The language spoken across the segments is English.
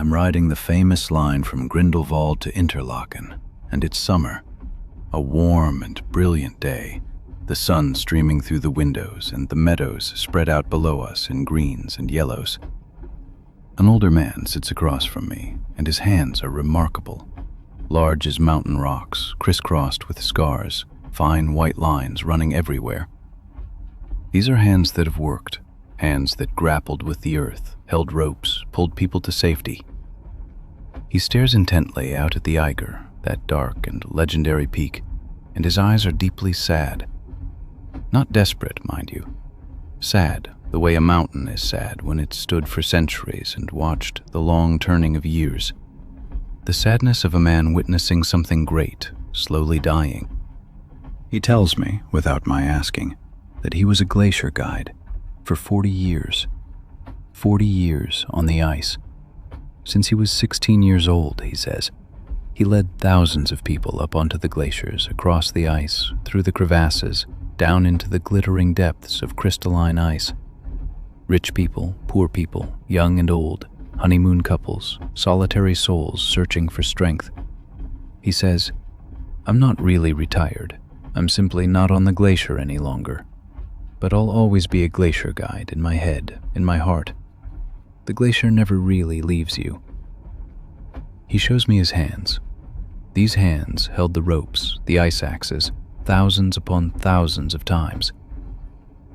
I'm riding the famous line from Grindelwald to Interlaken, and it's summer. A warm and brilliant day, the sun streaming through the windows and the meadows spread out below us in greens and yellows. An older man sits across from me, and his hands are remarkable. Large as mountain rocks, crisscrossed with scars, fine white lines running everywhere. These are hands that have worked, hands that grappled with the earth, held ropes, pulled people to safety. He stares intently out at the Eiger, that dark and legendary peak, and his eyes are deeply sad. Not desperate, mind you. Sad, the way a mountain is sad when it stood for centuries and watched the long turning of years. The sadness of a man witnessing something great, slowly dying. He tells me, without my asking, that he was a glacier guide for 40 years. 40 years on the ice. Since he was 16 years old, he says. He led thousands of people up onto the glaciers, across the ice, through the crevasses, down into the glittering depths of crystalline ice. Rich people, poor people, young and old, honeymoon couples, solitary souls searching for strength. He says, "I'm not really retired. I'm simply not on the glacier any longer. But I'll always be a glacier guide in my head, in my heart. The glacier never really leaves you." He shows me his hands. These hands held the ropes, the ice axes, thousands upon thousands of times.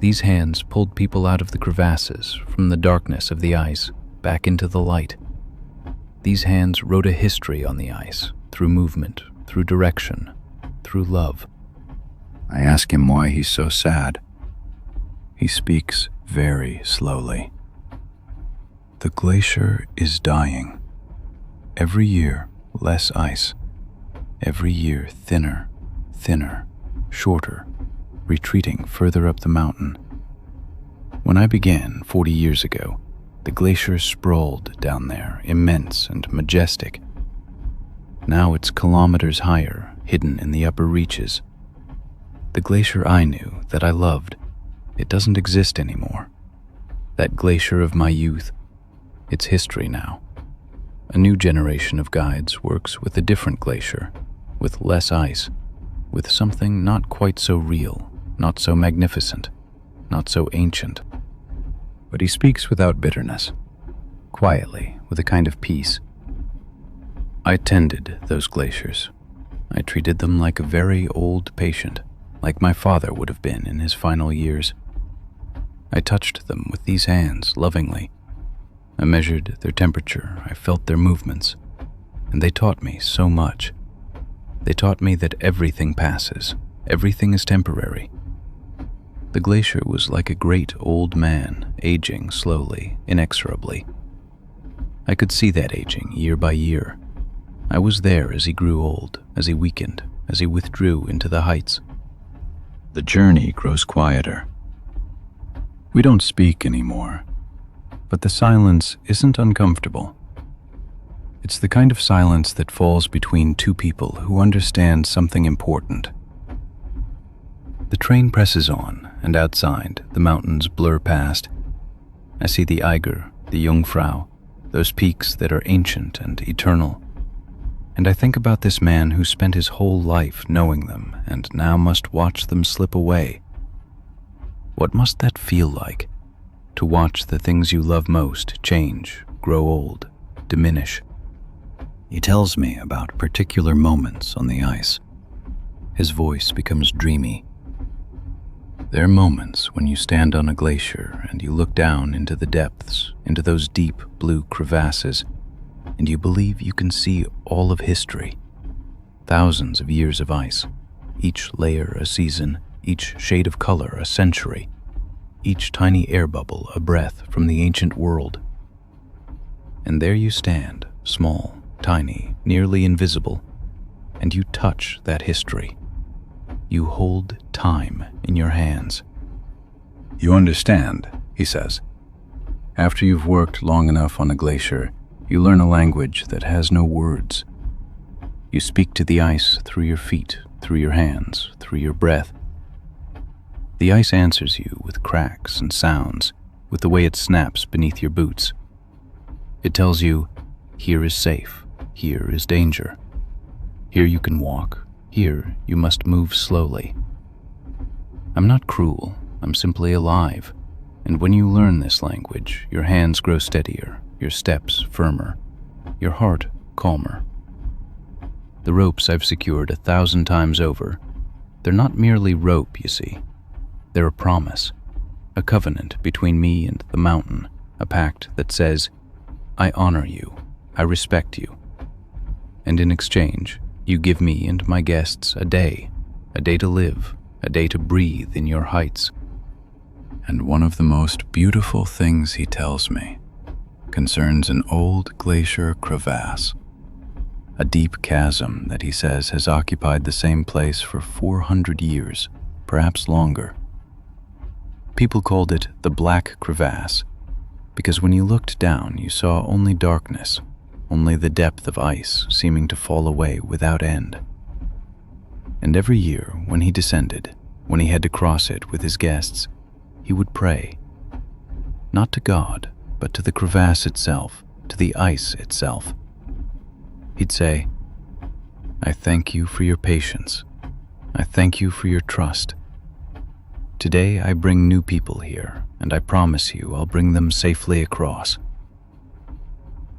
These hands pulled people out of the crevasses, from the darkness of the ice, back into the light. These hands wrote a history on the ice, through movement, through direction, through love. I ask him why he's so sad. He speaks very slowly. The glacier is dying. Every year, less ice. Every year, thinner, thinner, shorter, retreating further up the mountain. When I began 40 years ago, the glacier sprawled down there, immense and majestic. Now it's kilometers higher, hidden in the upper reaches. The glacier I knew, that I loved, it doesn't exist anymore. That glacier of my youth, it's history now. A new generation of guides works with a different glacier, with less ice, with something not quite so real, not so magnificent, not so ancient. But he speaks without bitterness, quietly, with a kind of peace. I tended those glaciers. I treated them like a very old patient, like my father would have been in his final years. I touched them with these hands lovingly. I measured their temperature, I felt their movements, and they taught me so much. They taught me that everything passes, everything is temporary. The glacier was like a great old man, aging slowly, inexorably. I could see that aging year by year. I was there as he grew old, as he weakened, as he withdrew into the heights. The journey grows quieter. We don't speak anymore, but the silence isn't uncomfortable. It's the kind of silence that falls between two people who understand something important. The train presses on, and outside, the mountains blur past. I see the Eiger, the Jungfrau, those peaks that are ancient and eternal. And I think about this man who spent his whole life knowing them and now must watch them slip away. What must that feel like? To watch the things you love most change, grow old, diminish. He tells me about particular moments on the ice. His voice becomes dreamy. There are moments when you stand on a glacier and you look down into the depths, into those deep blue crevasses, and you believe you can see all of history. Thousands of years of ice, each layer a season, each shade of color a century, each tiny air bubble a breath from the ancient world. And there you stand, small, tiny, nearly invisible, and you touch that history. You hold time in your hands. You understand, he says. After you've worked long enough on a glacier, you learn a language that has no words. You speak to the ice through your feet, through your hands, through your breath. The ice answers you with cracks and sounds, with the way it snaps beneath your boots. It tells you, Here is safe. Here is danger. Here you can walk. Here you must move slowly. I'm not cruel. I'm simply alive. And when you learn this language, your hands grow steadier, your steps firmer, your heart calmer. The ropes I've secured 1,000 times over, they're not merely rope, you see. They're a promise, a covenant between me and the mountain, a pact that says, I honor you, I respect you. And in exchange, you give me and my guests a day to live, a day to breathe in your heights. And one of the most beautiful things he tells me concerns an old glacier crevasse, a deep chasm that he says has occupied the same place for 400 years, perhaps longer. People called it the Black Crevasse because when you looked down, you saw only darkness, only the depth of ice seeming to fall away without end. And every year, when he descended, when he had to cross it with his guests, he would pray, not to God, but to the crevasse itself, to the ice itself. He'd say, I thank you for your patience. I thank you for your trust. Today I bring new people here, and I promise you I'll bring them safely across.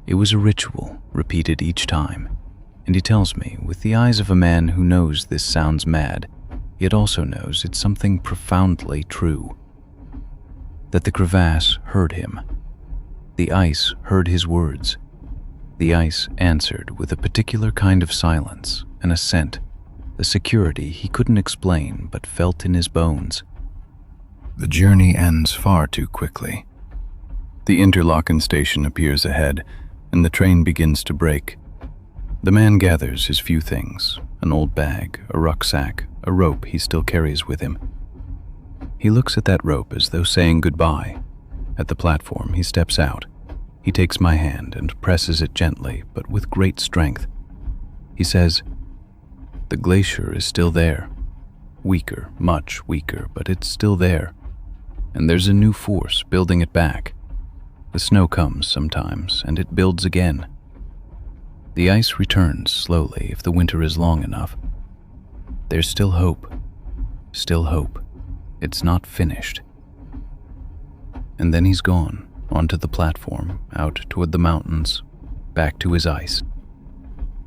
It was a ritual, repeated each time, and he tells me, with the eyes of a man who knows this sounds mad, yet also knows it's something profoundly true, that the crevasse heard him. The ice heard his words. The ice answered with a particular kind of silence, an assent, a security he couldn't explain but felt in his bones. The journey ends far too quickly. The Interlaken station appears ahead, and the train begins to break. The man gathers his few things, an old bag, a rucksack, a rope he still carries with him. He looks at that rope as though saying goodbye. At the platform, he steps out. He takes my hand and presses it gently, but with great strength. He says, the glacier is still there. Weaker, much weaker, but it's still there. And there's a new force building it back. The snow comes sometimes, and it builds again. The ice returns slowly if the winter is long enough. There's still hope. Still hope. It's not finished. And then he's gone, onto the platform, out toward the mountains, back to his ice.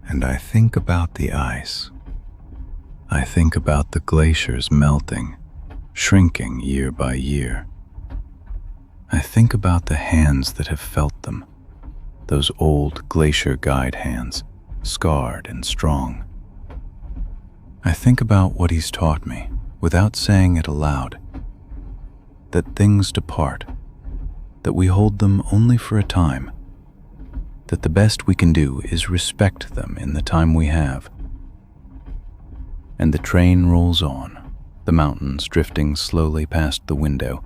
And I think about the ice. I think about the glaciers melting, shrinking year by year. I think about the hands that have felt them, those old glacier guide hands, scarred and strong. I think about what he's taught me, without saying it aloud, that things depart, that we hold them only for a time, that the best we can do is respect them in the time we have. And the train rolls on, the mountains drifting slowly past the window,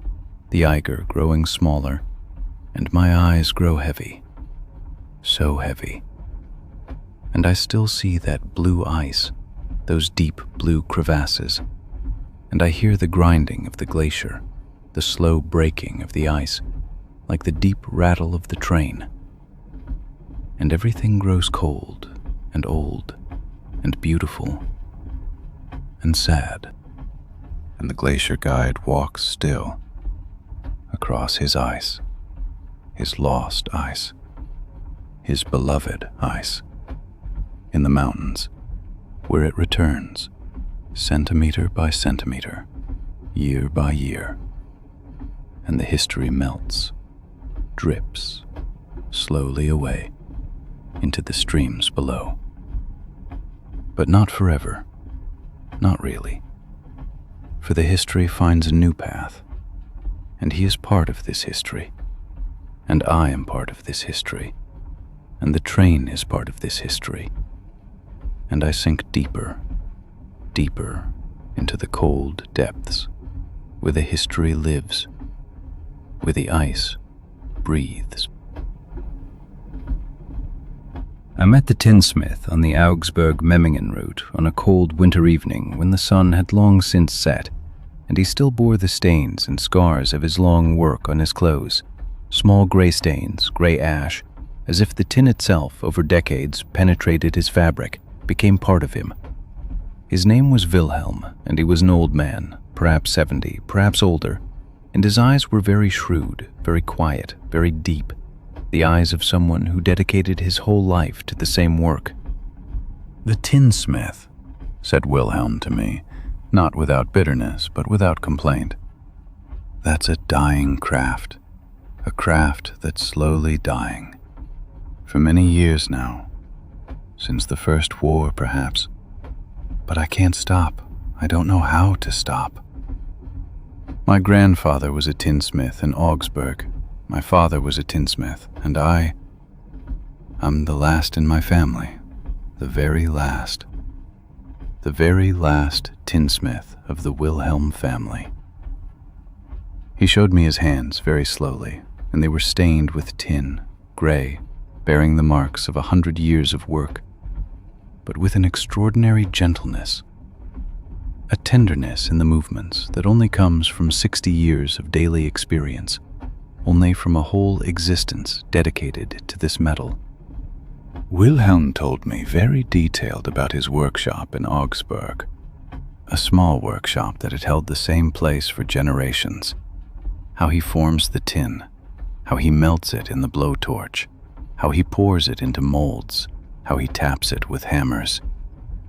the Eiger growing smaller, and my eyes grow heavy, so heavy. And I still see that blue ice, those deep blue crevasses, and I hear the grinding of the glacier, the slow breaking of the ice, like the deep rattle of the train. And everything grows cold and old and beautiful and sad. And the glacier guide walks still across his ice, his lost ice, his beloved ice, in the mountains, where it returns, centimeter by centimeter, year by year, and the history melts, drips slowly away into the streams below. But not forever, not really, for the history finds a new path, and he is part of this history, and I am part of this history, and the train is part of this history, and I sink deeper, deeper into the cold depths where the history lives, where the ice breathes. I'm at the Tinsmith on the Augsburg-Memmingen route on a cold winter evening when the sun had long since set, and he still bore the stains and scars of his long work on his clothes, small gray stains, gray ash, as if the tin itself, over decades, penetrated his fabric, became part of him. His name was Wilhelm, and he was an old man, perhaps 70, perhaps older, and his eyes were very shrewd, very quiet, very deep, the eyes of someone who dedicated his whole life to the same work. "The tinsmith," said Wilhelm to me, not without bitterness, but without complaint. "That's a dying craft, a craft that's slowly dying. For many years now, since the first war perhaps. But I can't stop. I don't know how to stop. My grandfather was a tinsmith in Augsburg. My father was a tinsmith, and I'm the last in my family, the very last tinsmith of the Wilhelm family." He showed me his hands very slowly, and they were stained with tin, gray, bearing the marks of 100 years of work, but with an extraordinary gentleness, a tenderness in the movements that only comes from 60 years of daily experience, only from a whole existence dedicated to this metal. Wilhelm told me very detailed about his workshop in Augsburg, a small workshop that had held the same place for generations, how he forms the tin, how he melts it in the blowtorch, how he pours it into molds, how he taps it with hammers,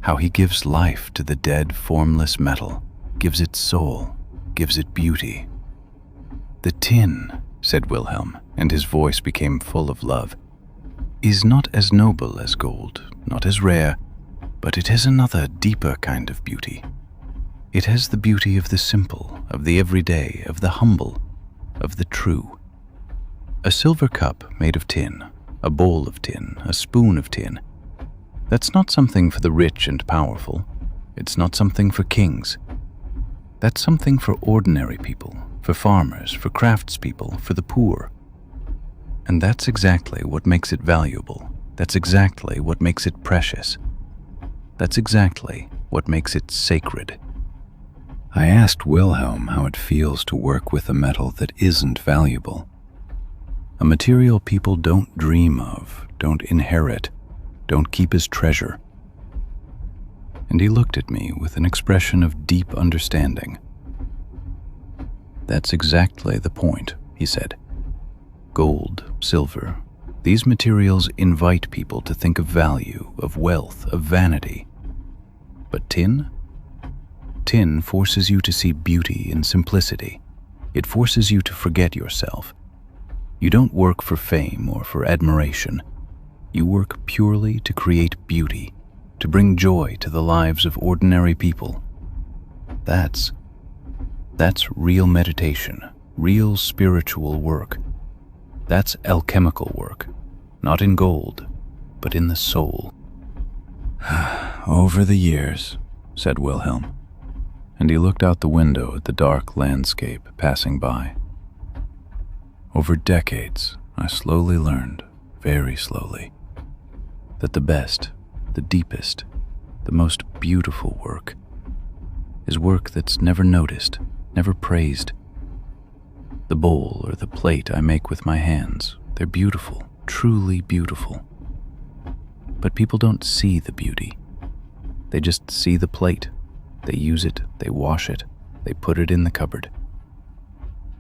how he gives life to the dead, formless metal, gives it soul, gives it beauty. "The tin," said Wilhelm, and his voice became full of love, "is not as noble as gold, not as rare, but it has another, deeper kind of beauty. It has the beauty of the simple, of the everyday, of the humble, of the true. A silver cup made of tin, a bowl of tin, a spoon of tin, that's not something for the rich and powerful. It's not something for kings. That's something for ordinary people, for farmers, for craftspeople, for the poor. And that's exactly what makes it valuable. That's exactly what makes it precious. That's exactly what makes it sacred." I asked Wilhelm how it feels to work with a metal that isn't valuable, a material people don't dream of, don't inherit, don't keep as treasure. And he looked at me with an expression of deep understanding. "That's exactly the point," he said. "Gold, silver, these materials invite people to think of value, of wealth, of vanity. But tin? Tin forces you to see beauty in simplicity. It forces you to forget yourself. You don't work for fame or for admiration. You work purely to create beauty, to bring joy to the lives of ordinary people. That's real meditation, real spiritual work. That's alchemical work, not in gold, but in the soul." "Over the years," said Wilhelm, and he looked out the window at the dark landscape passing by. "Over decades, I slowly learned, very slowly, that the best, the deepest, the most beautiful work is work that's never noticed, never praised. The bowl or the plate I make with my hands, they're beautiful, truly beautiful. But people don't see the beauty. They just see the plate. They use it, they wash it, they put it in the cupboard.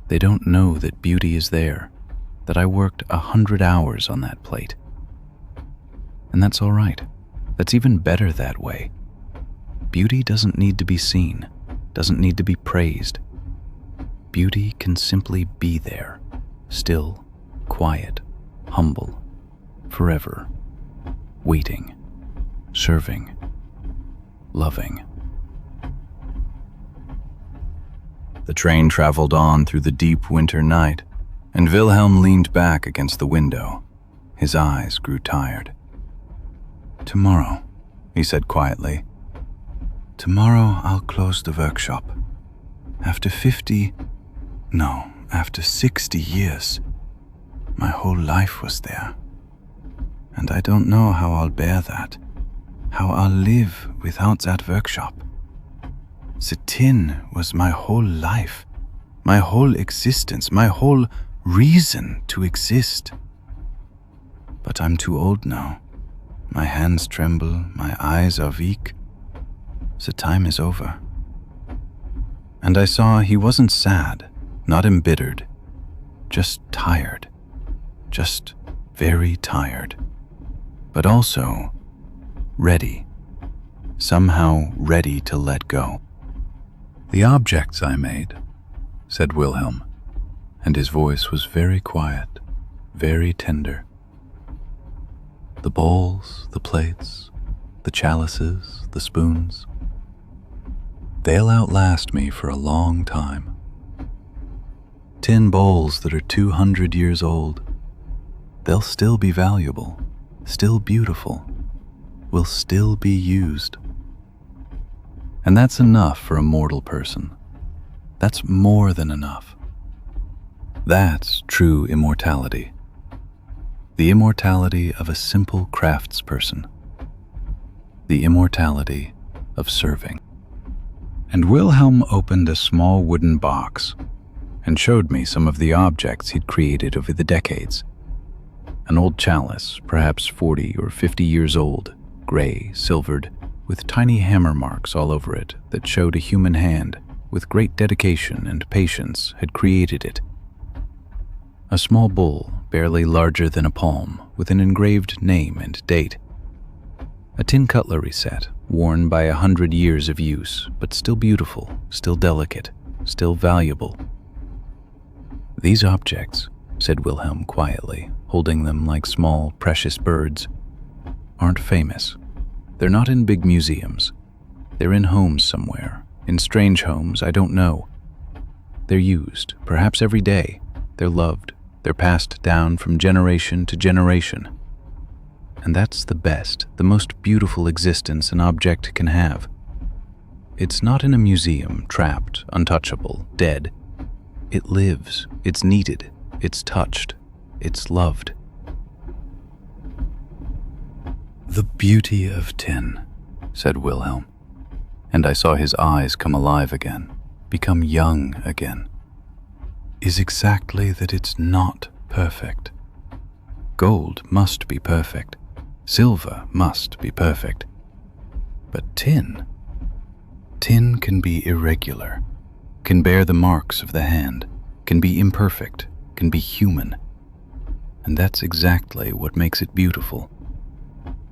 They don't know that beauty is there, that I worked 100 hours on that plate. And that's all right. That's even better that way. Beauty doesn't need to be seen, doesn't need to be praised. Beauty can simply be there, still, quiet, humble, forever, waiting, serving, loving." The train traveled on through the deep winter night, and Wilhelm leaned back against the window. His eyes grew tired. "Tomorrow," he said quietly, "tomorrow I'll close the workshop. After 60 years. My whole life was there. And I don't know how I'll bear that, how I'll live without that workshop. The tin was my whole life, my whole existence, my whole reason to exist." But I'm too old now. My hands tremble, my eyes are weak. The time is over. And I saw he wasn't sad, not embittered, just tired, just very tired, but also ready, somehow ready to let go. "The objects I made," said Wilhelm, and his voice was very quiet, very tender. "The bowls, the plates, the chalices, the spoons, they'll outlast me for a long time. Tin bowls that are 200 years old, they'll still be valuable, still beautiful, will still be used. And that's enough for a mortal person. That's more than enough. That's true immortality. The immortality of a simple craftsperson. The immortality of serving." And Wilhelm opened a small wooden box and showed me some of the objects he'd created over the decades. An old chalice, perhaps 40 or 50 years old, gray, silvered, with tiny hammer marks all over it that showed a human hand, with great dedication and patience, had created it. A small bowl, barely larger than a palm, with an engraved name and date. A tin cutlery set, worn by 100 years of use, but still beautiful, still delicate, still valuable. "These objects," said Wilhelm quietly, holding them like small, precious birds, "aren't famous. They're not in big museums. They're in homes somewhere, in strange homes I don't know. They're used, perhaps every day. They're loved. They're passed down from generation to generation. And that's the best, the most beautiful existence an object can have. It's not in a museum, trapped, untouchable, dead. It lives, it's needed, it's touched, it's loved." "The beauty of tin," said Wilhelm, and I saw his eyes come alive again, become young again, "is exactly that it's not perfect. Gold must be perfect. Silver must be perfect. But tin can be irregular, can bear the marks of the hand, can be imperfect, can be human. And that's exactly what makes it beautiful.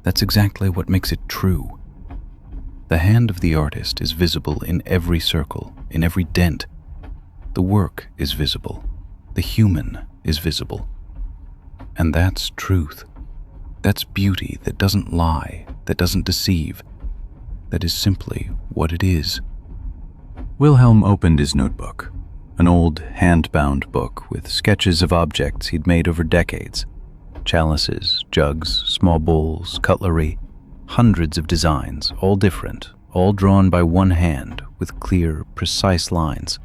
That's exactly what makes it true. The hand of the artist is visible in every circle, in every dent. The work is visible. The human is visible. And that's truth. That's beauty that doesn't lie, that doesn't deceive, that is simply what it is." Wilhelm opened his notebook, an old hand-bound book with sketches of objects he'd made over decades. Chalices, jugs, small bowls, cutlery, hundreds of designs, all different, all drawn by one hand with clear, precise lines.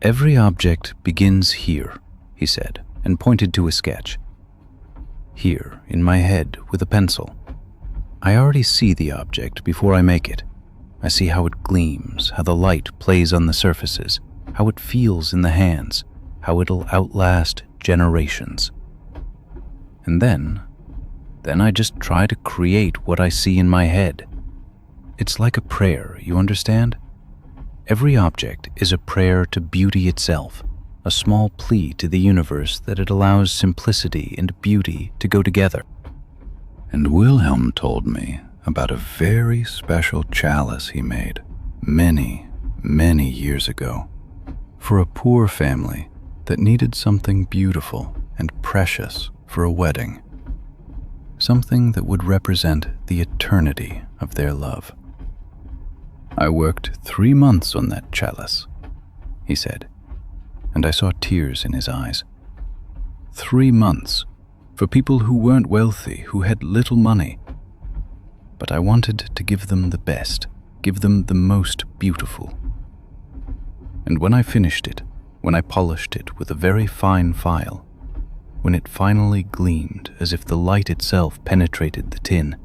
"Every object begins here," he said, and pointed to a sketch. "Here, in my head, with a pencil. I already see the object before I make it. I see how it gleams, how the light plays on the surfaces, how it feels in the hands, how it'll outlast generations. And then I just try to create what I see in my head. It's like a prayer, you understand? Every object is a prayer to beauty itself, a small plea to the universe that it allows simplicity and beauty to go together." And Wilhelm told me about a very special chalice he made many, many years ago for a poor family that needed something beautiful and precious for a wedding, something that would represent the eternity of their love. "I worked 3 months on that chalice," he said, and I saw tears in his eyes. 3 months for people who weren't wealthy, who had little money. But I wanted to give them the best, give them the most beautiful. And when I finished it, when I polished it with a very fine file, when it finally gleamed as if the light itself penetrated the tin,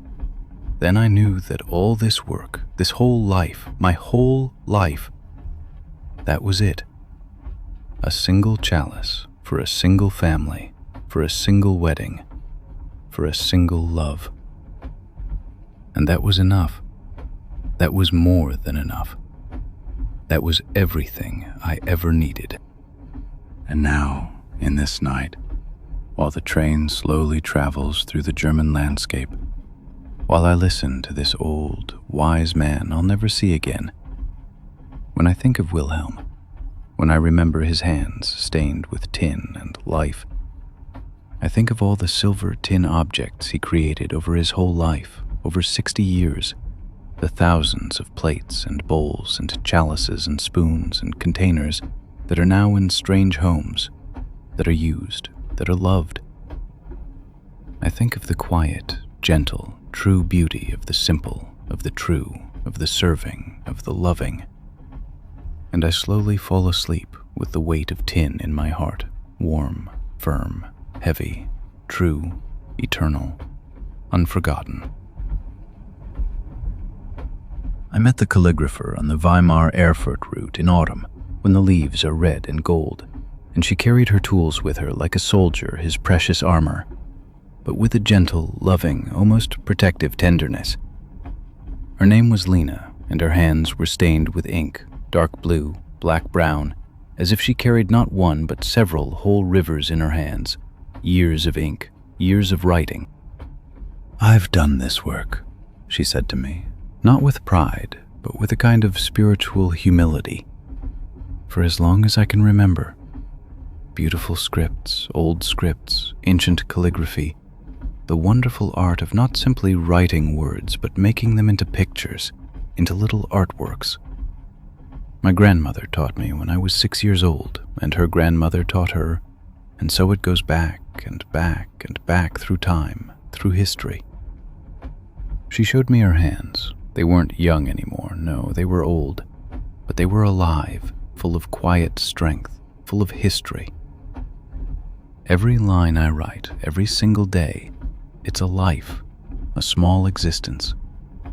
then I knew that all this work, this whole life, my whole life, that was it. A single chalice for a single family, for a single wedding, for a single love. And that was enough. That was more than enough. That was everything I ever needed. And now, in this night, while the train slowly travels through the German landscape, while I listen to this old, wise man I'll never see again, when I think of Wilhelm, when I remember his hands stained with tin and life, I think of all the silver tin objects he created over his whole life, over 60 years, the thousands of plates and bowls and chalices and spoons and containers that are now in strange homes, that are used, that are loved. I think of the quiet, gentle, true beauty of the simple, of the true, of the serving, of the loving. And I slowly fall asleep with the weight of tin in my heart, warm, firm, heavy, true, eternal, unforgotten. I met the calligrapher on the Weimar-Erfurt route in autumn, when the leaves are red and gold, and she carried her tools with her like a soldier his precious armor, but with a gentle, loving, almost protective tenderness. Her name was Lena, and her hands were stained with ink, dark blue, black-brown, as if she carried not one but several whole rivers in her hands, years of ink, years of writing. "I've done this work," she said to me, not with pride, but with a kind of spiritual humility. "For as long as I can remember, beautiful scripts, old scripts, ancient calligraphy, the wonderful art of not simply writing words, but making them into pictures, into little artworks. My grandmother taught me when I was 6 years old, and her grandmother taught her, and so it goes back and back and back through time, through history. She showed me her hands. They weren't young anymore, no, they were old, but they were alive, full of quiet strength, full of history. Every line I write, every single day, it's a life, a small existence,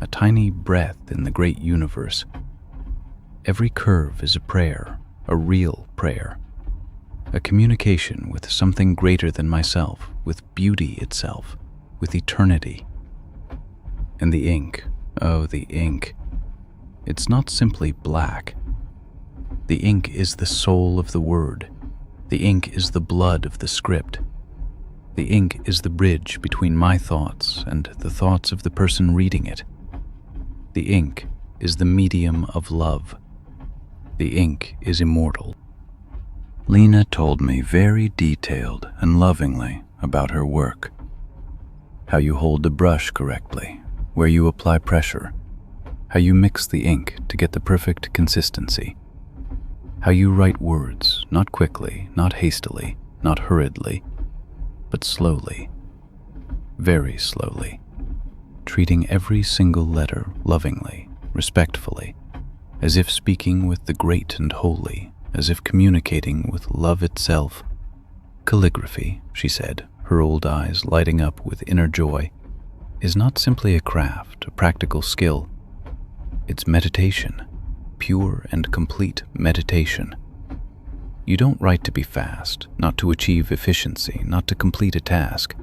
a tiny breath in the great universe. Every curve is a prayer, a real prayer, a communication with something greater than myself, with beauty itself, with eternity. And the ink, oh, the ink, it's not simply black. The ink is the soul of the word. The ink is the blood of the script. The ink is the bridge between my thoughts and the thoughts of the person reading it. The ink is the medium of love. The ink is immortal." Lena told me very detailed and lovingly about her work. How you hold the brush correctly, where you apply pressure, how you mix the ink to get the perfect consistency, how you write words, not quickly, not hastily, not hurriedly, but slowly, very slowly, treating every single letter lovingly, respectfully, as if speaking with the great and holy, as if communicating with love itself. "Calligraphy," she said, her old eyes lighting up with inner joy, "is not simply a craft, a practical skill. It's meditation, pure and complete meditation. You don't write to be fast, not to achieve efficiency, not to complete a task.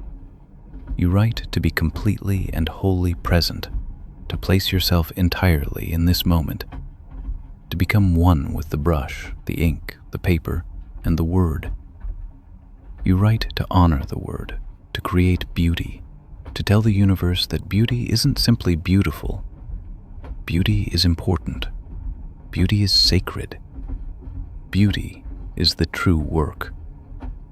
You write to be completely and wholly present, to place yourself entirely in this moment, to become one with the brush, the ink, the paper, and the word. You write to honor the word, to create beauty, to tell the universe that beauty isn't simply beautiful. Beauty is important. Beauty is sacred. Beauty is the true work."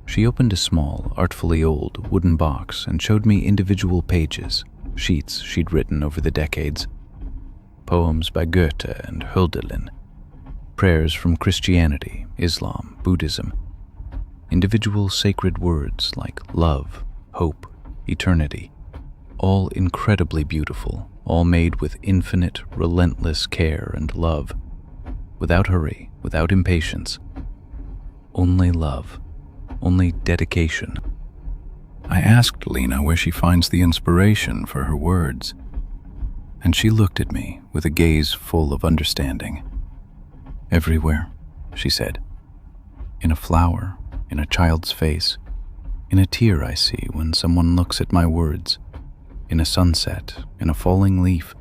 She opened a small, artfully old wooden box and showed me individual pages, sheets she'd written over the decades. Poems by Goethe and Hölderlin, prayers from Christianity, Islam, Buddhism, individual sacred words like love, hope, eternity, all incredibly beautiful, all made with infinite, relentless care and love, without hurry, without impatience. Only love, only dedication. I asked Lena where she finds the inspiration for her words, and she looked at me with a gaze full of understanding. "Everywhere," she said. "In a flower, in a child's face, in a tear I see when someone looks at my words, in a sunset, in a falling leaf.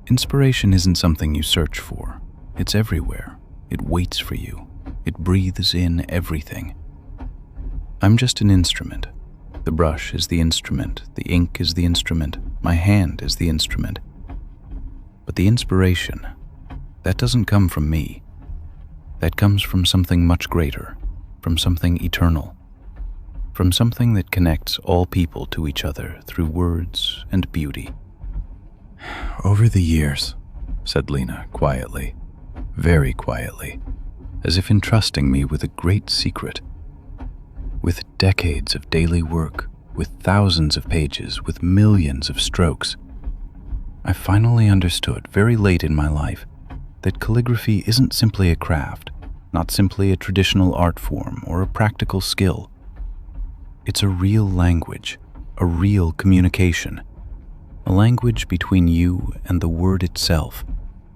Inspiration isn't something you search for. It's everywhere. It waits for you. It breathes in everything. I'm just an instrument. The brush is the instrument. The ink is the instrument. My hand is the instrument. But the inspiration, that doesn't come from me. That comes from something much greater, from something eternal, from something that connects all people to each other through words and beauty. Over the years, said Lena quietly, very quietly, as if entrusting me with a great secret. With decades of daily work, with thousands of pages, with millions of strokes, I finally understood very late in my life that calligraphy isn't simply a craft, not simply a traditional art form or a practical skill. It's a real language, a real communication, a language between you and the word itself,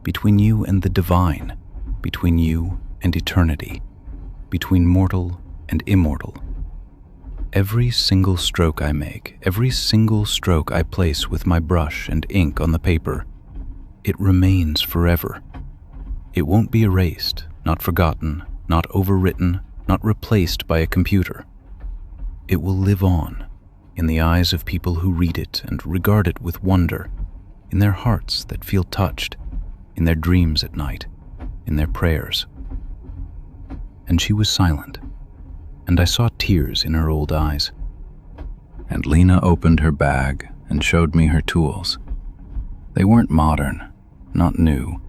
between you and the divine, between you and eternity, between mortal and immortal. Every single stroke I make, every single stroke I place with my brush and ink on the paper, it remains forever. It won't be erased, not forgotten, not overwritten, not replaced by a computer. It will live on in the eyes of people who read it and regard it with wonder, in their hearts that feel touched, in their dreams at night, in their prayers. And she was silent, and I saw tears in her old eyes. And Lena opened her bag and showed me her tools. They weren't modern, not new,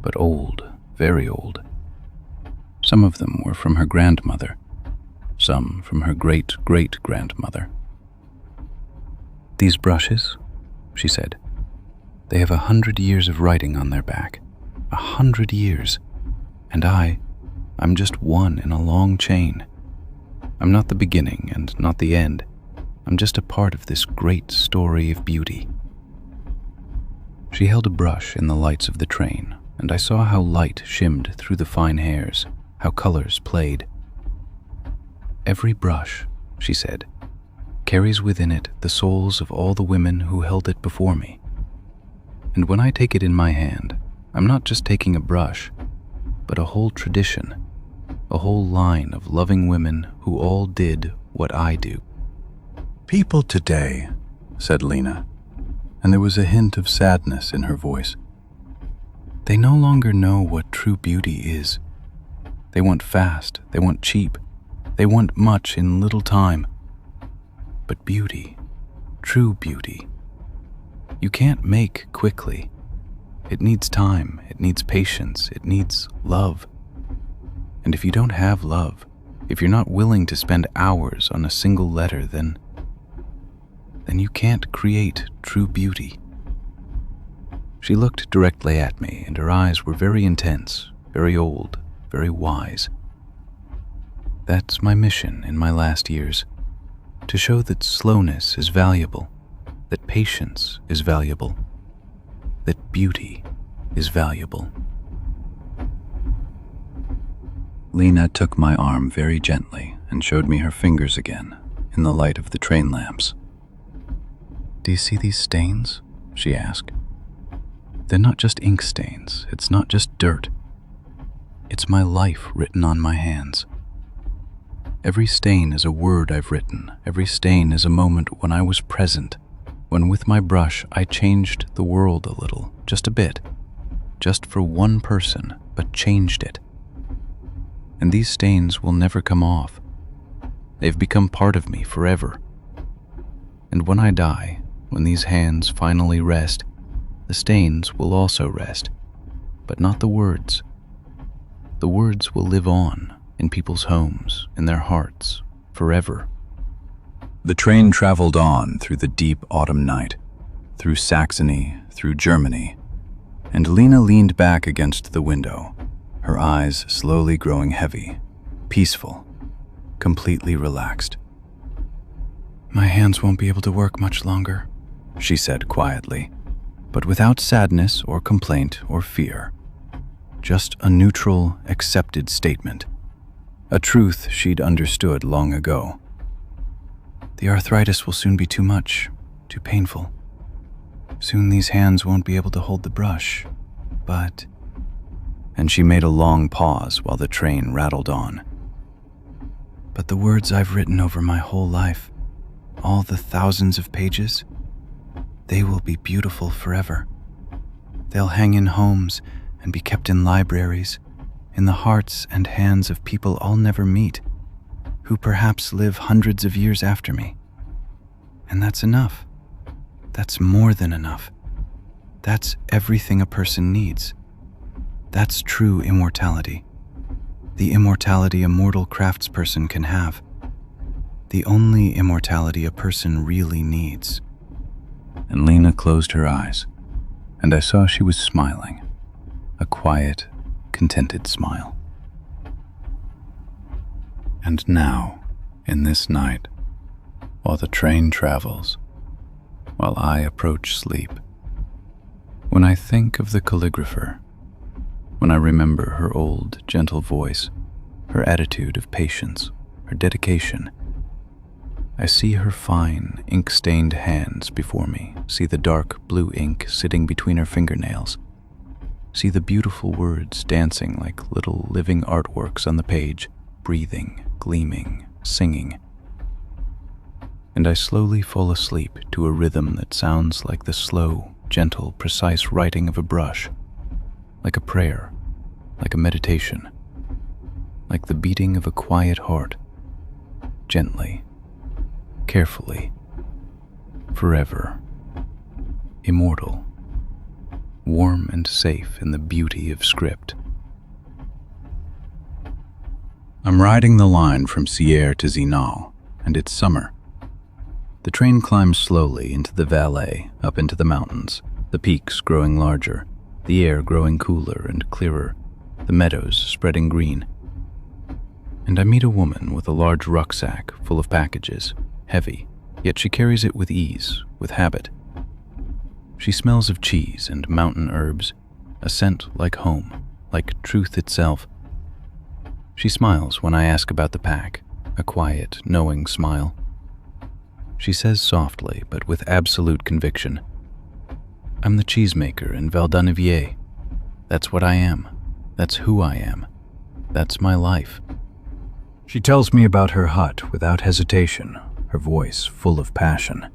but old, very old. Some of them were from her grandmother, some from her great-great-grandmother. These brushes, she said, they have 100 years of writing on their back, 100 years, and I'm just one in a long chain. I'm not the beginning and not the end. I'm just a part of this great story of beauty. She held a brush in the lights of the train, and I saw how light shimmed through the fine hairs, how colors played. Every brush, she said, carries within it the souls of all the women who held it before me. And when I take it in my hand, I'm not just taking a brush, but a whole tradition, a whole line of loving women who all did what I do. People today, said Lena, and there was a hint of sadness in her voice. They no longer know what true beauty is. They want fast, they want cheap, they want much in little time. But beauty, true beauty, you can't make quickly. It needs time, it needs patience, it needs love. And if you don't have love, if you're not willing to spend hours on a single letter, then you can't create true beauty. She looked directly at me, and her eyes were very intense, very old, very wise. That's my mission in my last years, to show that slowness is valuable, that patience is valuable, that beauty is valuable. Lena took my arm very gently and showed me her fingers again in the light of the train lamps. Do you see these stains? She asked. They're not just ink stains, it's not just dirt. It's my life written on my hands. Every stain is a word I've written. Every stain is a moment when I was present, when with my brush I changed the world a little, just a bit, just for one person, but changed it. And these stains will never come off. They've become part of me forever. And when I die, when these hands finally rest, the stains will also rest, but not the words. The words will live on in people's homes, in their hearts, forever. The train traveled on through the deep autumn night, through Saxony, through Germany, and Lena leaned back against the window, her eyes slowly growing heavy, peaceful, completely relaxed. My hands won't be able to work much longer, she said quietly, but without sadness or complaint or fear. Just a neutral, accepted statement, a truth she'd understood long ago. The arthritis will soon be too much, too painful. Soon these hands won't be able to hold the brush, but..." And she made a long pause while the train rattled on. "But the words I've written over my whole life, all the thousands of pages, they will be beautiful forever. They'll hang in homes and be kept in libraries, in the hearts and hands of people I'll never meet, who perhaps live hundreds of years after me. And that's enough. That's more than enough. That's everything a person needs. That's true immortality. The immortality a mortal craftsperson can have. The only immortality a person really needs." And Lena closed her eyes, and I saw she was smiling, a quiet, contented smile. And now, in this night, while the train travels, while I approach sleep, when I think of the calligrapher, when I remember her old, gentle voice, her attitude of patience, her dedication, I see her fine, ink-stained hands before me, see the dark blue ink sitting between her fingernails, see the beautiful words dancing like little living artworks on the page, breathing, gleaming, singing. And I slowly fall asleep to a rhythm that sounds like the slow, gentle, precise writing of a brush, like a prayer, like a meditation, like the beating of a quiet heart, gently, carefully, forever, immortal, warm and safe in the beauty of script. I'm riding the line from Sierre to Zinal, and it's summer. The train climbs slowly into the Valais, up into the mountains, the peaks growing larger, the air growing cooler and clearer, the meadows spreading green. And I meet a woman with a large rucksack full of packages, heavy, yet she carries it with ease, with habit. She smells of cheese and mountain herbs, a scent like home, like truth itself. She smiles when I ask about the pack, a quiet, knowing smile. She says softly, but with absolute conviction, "I'm the cheesemaker in Valdanivier. That's what I am. That's who I am. That's my life." She tells me about her hut without hesitation, her voice full of passion.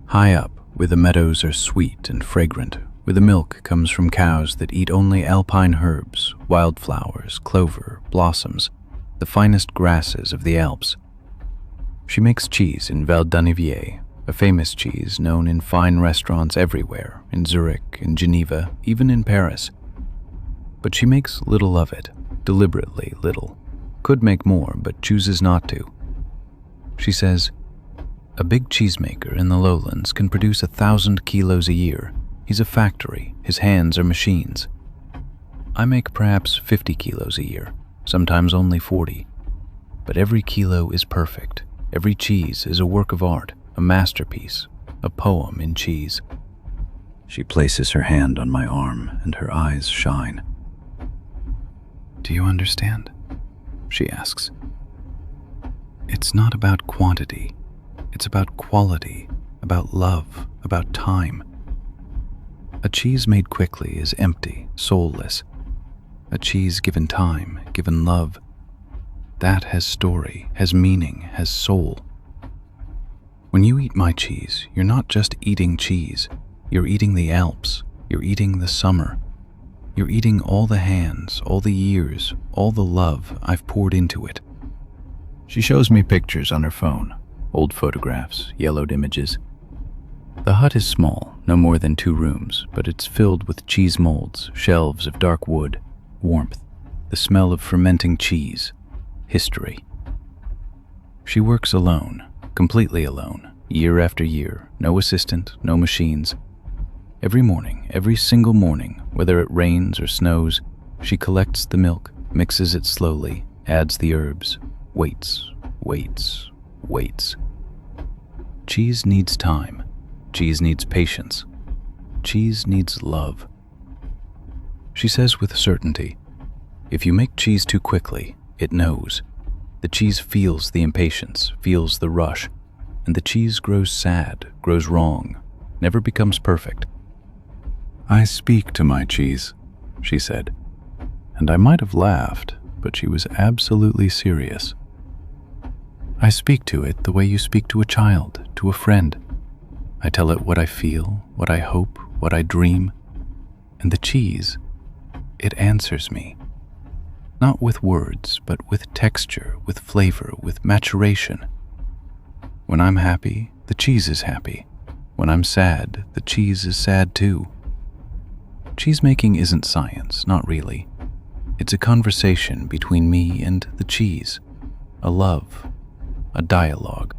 High up, where the meadows are sweet and fragrant, where the milk comes from cows that eat only alpine herbs, wildflowers, clover, blossoms, the finest grasses of the Alps. She makes cheese in Valdanivier, a famous cheese known in fine restaurants everywhere, in Zurich, in Geneva, even in Paris. But she makes little of it, deliberately little. Could make more, but chooses not to. She says, "A big cheesemaker in the lowlands can produce 1,000 kilos a year. He's a factory, his hands are machines. I make perhaps 50 kilos a year, sometimes only 40. But every kilo is perfect. Every cheese is a work of art, a masterpiece, a poem in cheese." She places her hand on my arm and her eyes shine. "Do you understand?" she asks. "It's not about quantity. It's about quality, about love, about time. A cheese made quickly is empty, soulless. A cheese given time, given love, that has story, has meaning, has soul. When you eat my cheese, you're not just eating cheese. You're eating the Alps. You're eating the summer. You're eating all the hands, all the years, all the love I've poured into it." She shows me pictures on her phone, old photographs, yellowed images. The hut is small, no more than 2 rooms, but it's filled with cheese molds, shelves of dark wood, warmth, the smell of fermenting cheese, history. She works alone, completely alone, year after year, no assistant, no machines. Every morning, every single morning, whether it rains or snows, she collects the milk, mixes it slowly, adds the herbs, waits, waits, waits. Cheese needs time. Cheese needs patience. Cheese needs love. She says with certainty, if you make cheese too quickly, it knows. The cheese feels the impatience, feels the rush, and the cheese grows sad, grows wrong, never becomes perfect. "I speak to my cheese," she said, and I might have laughed, but she was absolutely serious. "I speak to it the way you speak to a child, to a friend. I tell it what I feel, what I hope, what I dream, and the cheese, it answers me. Not with words, but with texture, with flavor, with maturation. When I'm happy, the cheese is happy. When I'm sad, the cheese is sad too. Cheesemaking isn't science, not really. It's a conversation between me and the cheese, a love, a dialogue.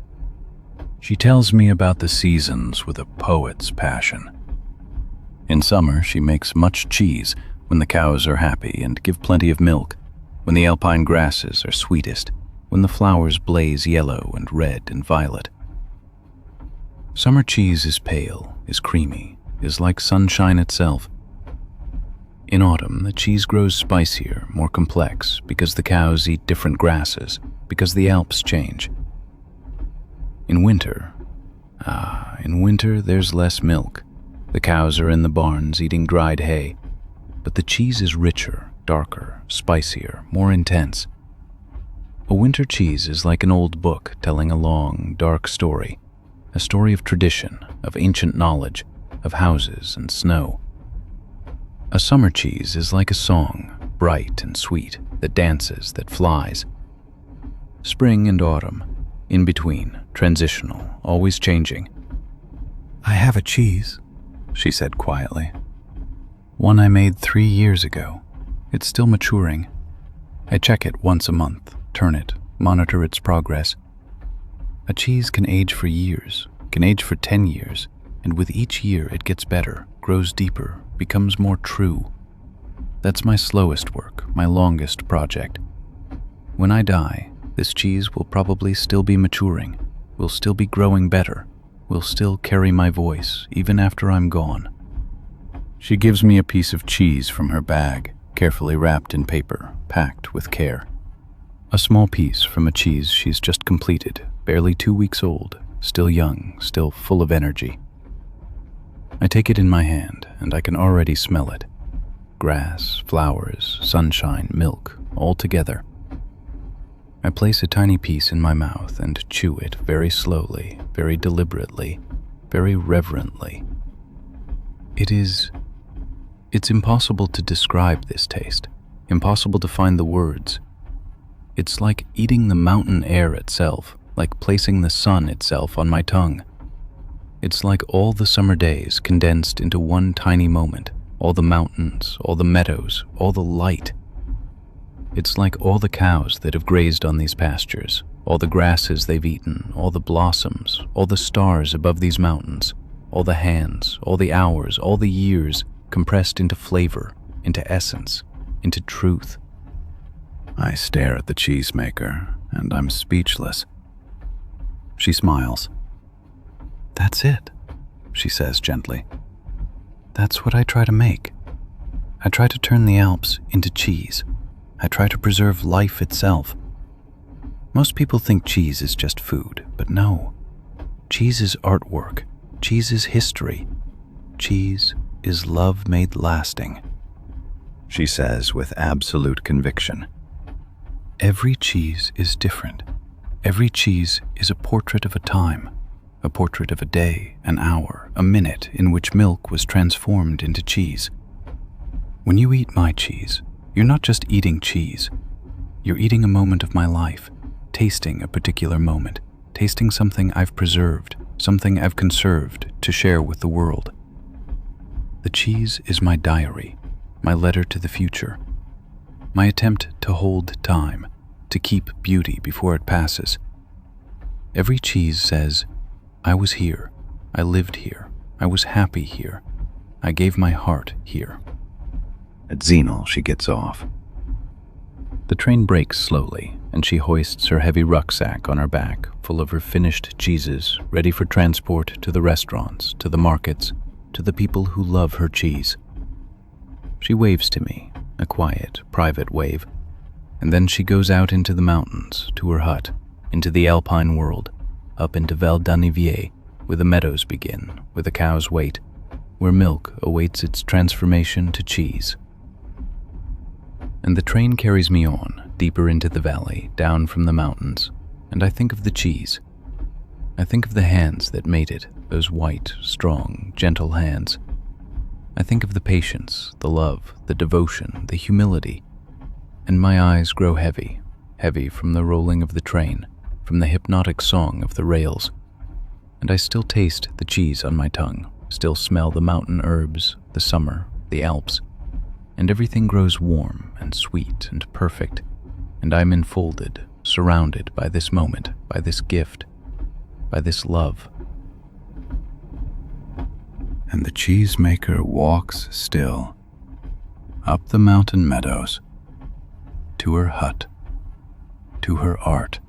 She tells me about the seasons with a poet's passion. In summer, she makes much cheese when the cows are happy and give plenty of milk, when the alpine grasses are sweetest, when the flowers blaze yellow and red and violet. Summer cheese is pale, is creamy, is like sunshine itself. In autumn, the cheese grows spicier, more complex, because the cows eat different grasses, because the Alps change. In winter there's less milk. The cows are in the barns eating dried hay, but the cheese is richer, darker, spicier, more intense. A winter cheese is like an old book telling a long, dark story, a story of tradition, of ancient knowledge, of houses and snow. A summer cheese is like a song, bright and sweet, that dances, that flies. Spring and autumn, in between, transitional, always changing. "I have a cheese," she said quietly. "One I made 3 years ago. It's still maturing. I check it once a month, turn it, monitor its progress. A cheese can age for years, can age for 10 years, and with each year it gets better, grows deeper, becomes more true. That's my slowest work, my longest project. When I die, this cheese will probably still be maturing, will still be growing better, will still carry my voice even after I'm gone." She gives me a piece of cheese from her bag, carefully wrapped in paper, packed with care. A small piece from a cheese she's just completed, barely 2 weeks old, still young, still full of energy. I take it in my hand, and I can already smell it. Grass, flowers, sunshine, milk, all together. I place a tiny piece in my mouth and chew it very slowly, very deliberately, very reverently. It's impossible to describe this taste, impossible to find the words. It's like eating the mountain air itself, like placing the sun itself on my tongue. It's like all the summer days condensed into one tiny moment, all the mountains, all the meadows, all the light. It's like all the cows that have grazed on these pastures, all the grasses they've eaten, all the blossoms, all the stars above these mountains, all the hands, all the hours, all the years compressed into flavor, into essence, into truth. I stare at the cheesemaker, and I'm speechless. She smiles. "That's it," she says gently. "That's what I try to make. I try to turn the Alps into cheese. I try to preserve life itself. Most people think cheese is just food, but no. Cheese is artwork. Cheese is history. Cheese is love made lasting," she says with absolute conviction. "Every cheese is different. Every cheese is a portrait of a time, a portrait of a day, an hour, a minute in which milk was transformed into cheese. When you eat my cheese, you're not just eating cheese. You're eating a moment of my life, tasting a particular moment, tasting something I've preserved, something I've conserved to share with the world. The cheese is my diary, my letter to the future, my attempt to hold time, to keep beauty before it passes. Every cheese says, I was here, I lived here, I was happy here, I gave my heart here." At Zenal, she gets off. The train brakes slowly, and she hoists her heavy rucksack on her back, full of her finished cheeses, ready for transport to the restaurants, to the markets, to the people who love her cheese. She waves to me, a quiet, private wave, And then she goes out into the mountains, to her hut, into the alpine world, up into Val d'Anivier, where the meadows begin, where the cows wait, where milk awaits its transformation to cheese. And the train carries me on, deeper into the valley, down from the mountains, and I think of the cheese. I think of the hands that made it, those white, strong, gentle hands. I think of the patience, the love, the devotion, the humility, and my eyes grow heavy, heavy from the rolling of the train, from the hypnotic song of the rails. And I still taste the cheese on my tongue, still smell the mountain herbs, the summer, the Alps, and everything grows warm and sweet and perfect, and I'm enfolded, surrounded by this moment, by this gift, by this love. And the cheesemaker walks still, up the mountain meadows, to her hut, to her art,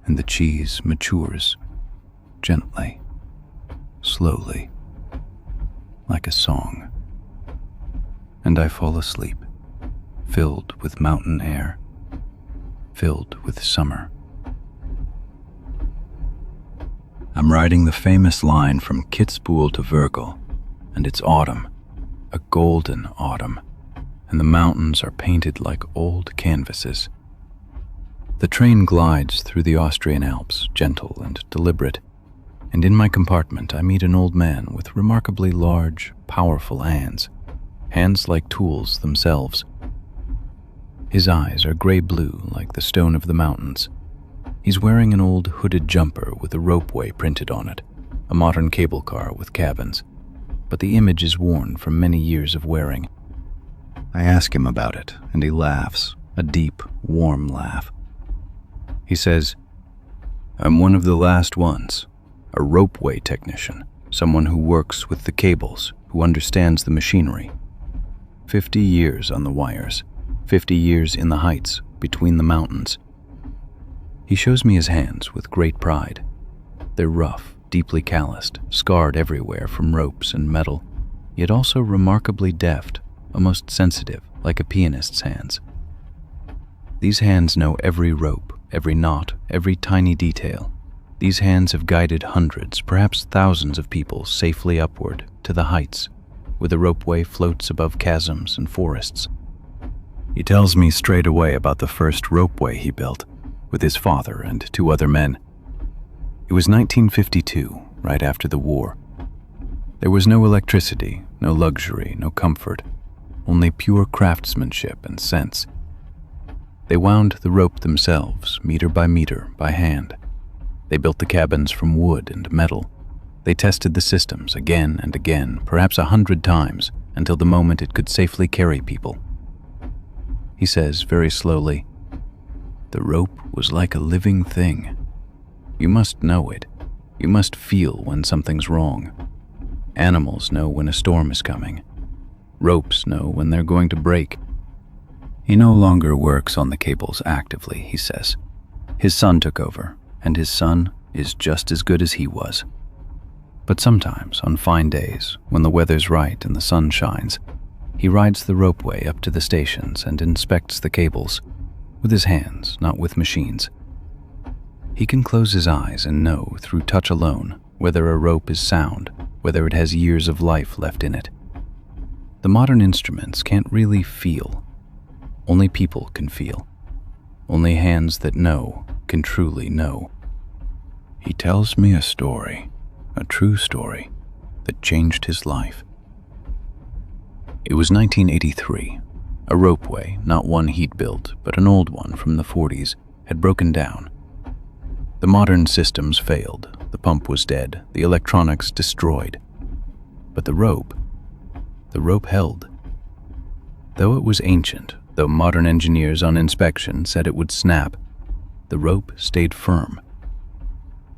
and the cheese matures gently, slowly, like a song. And I fall asleep, filled with mountain air, filled with summer. I'm riding the famous line from Kitzbühel to Virgil, and it's autumn, a golden autumn, and the mountains are painted like old canvases. The train glides through the Austrian Alps, gentle and deliberate, and in my compartment I meet an old man with remarkably large, powerful hands like tools themselves. His eyes are gray-blue like the stone of the mountains. He's wearing an old hooded jumper with a ropeway printed on it, a modern cable car with cabins, but the image is worn from many years of wearing. I ask him about it, and he laughs, a deep, warm laugh. He says, "I'm one of the last ones, a ropeway technician, someone who works with the cables, who understands the machinery. 50 years on the wires, 50 years in the heights, between the mountains." He shows me his hands with great pride. They're rough, deeply calloused, scarred everywhere from ropes and metal, yet also remarkably deft, almost sensitive, like a pianist's hands. These hands know every rope, every knot, every tiny detail. These hands have guided hundreds, perhaps thousands of people safely upward to the heights, where the ropeway floats above chasms and forests. He tells me straight away about the first ropeway he built, with his father and 2 other men. It was 1952, right after the war. There was no electricity, no luxury, no comfort, only pure craftsmanship and sense. They wound the rope themselves, meter by meter, by hand. They built the cabins from wood and metal. They tested the systems again and again, perhaps 100 times, until the moment it could safely carry people. He says very slowly, "The rope was like a living thing. You must know it. You must feel when something's wrong. Animals know when a storm is coming. Ropes know when they're going to break." He no longer works on the cables actively, he says. His son took over, and his son is just as good as he was. But sometimes, on fine days, when the weather's right and the sun shines, he rides the ropeway up to the stations and inspects the cables, with his hands, not with machines. He can close his eyes and know, through touch alone, whether a rope is sound, whether it has years of life left in it. The modern instruments can't really feel. Only people can feel. Only hands that know can truly know. He tells me a story, a true story, that changed his life. It was 1983. A ropeway, not one he'd built, but an old one from the 40s, had broken down. The modern systems failed, the pump was dead, the electronics destroyed. But the rope held. Though it was ancient, though modern engineers on inspection said it would snap, the rope stayed firm.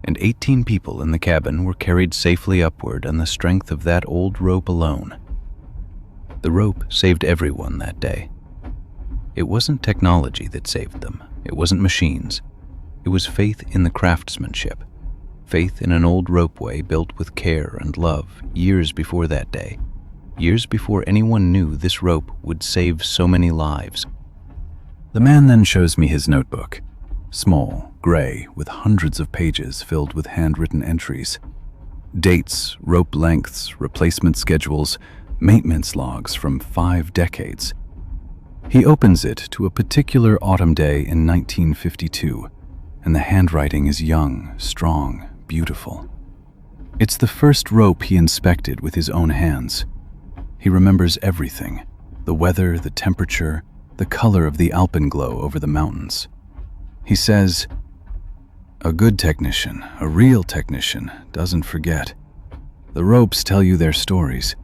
And 18 people in the cabin were carried safely upward on the strength of that old rope alone. The rope saved everyone that day. It wasn't technology that saved them. It wasn't machines. It was faith in the craftsmanship, faith in an old ropeway built with care and love years before that day, years before anyone knew this rope would save so many lives. The man then shows me his notebook, small, gray, with hundreds of pages filled with handwritten entries. Dates, rope lengths, replacement schedules, maintenance logs from 5 decades. He opens it to a particular autumn day in 1952, and the handwriting is young, strong, beautiful. It's the first rope he inspected with his own hands. He remembers everything: the weather, the temperature, the color of the alpenglow over the mountains. He says, "A good technician, a real technician, doesn't forget. The ropes tell you their stories.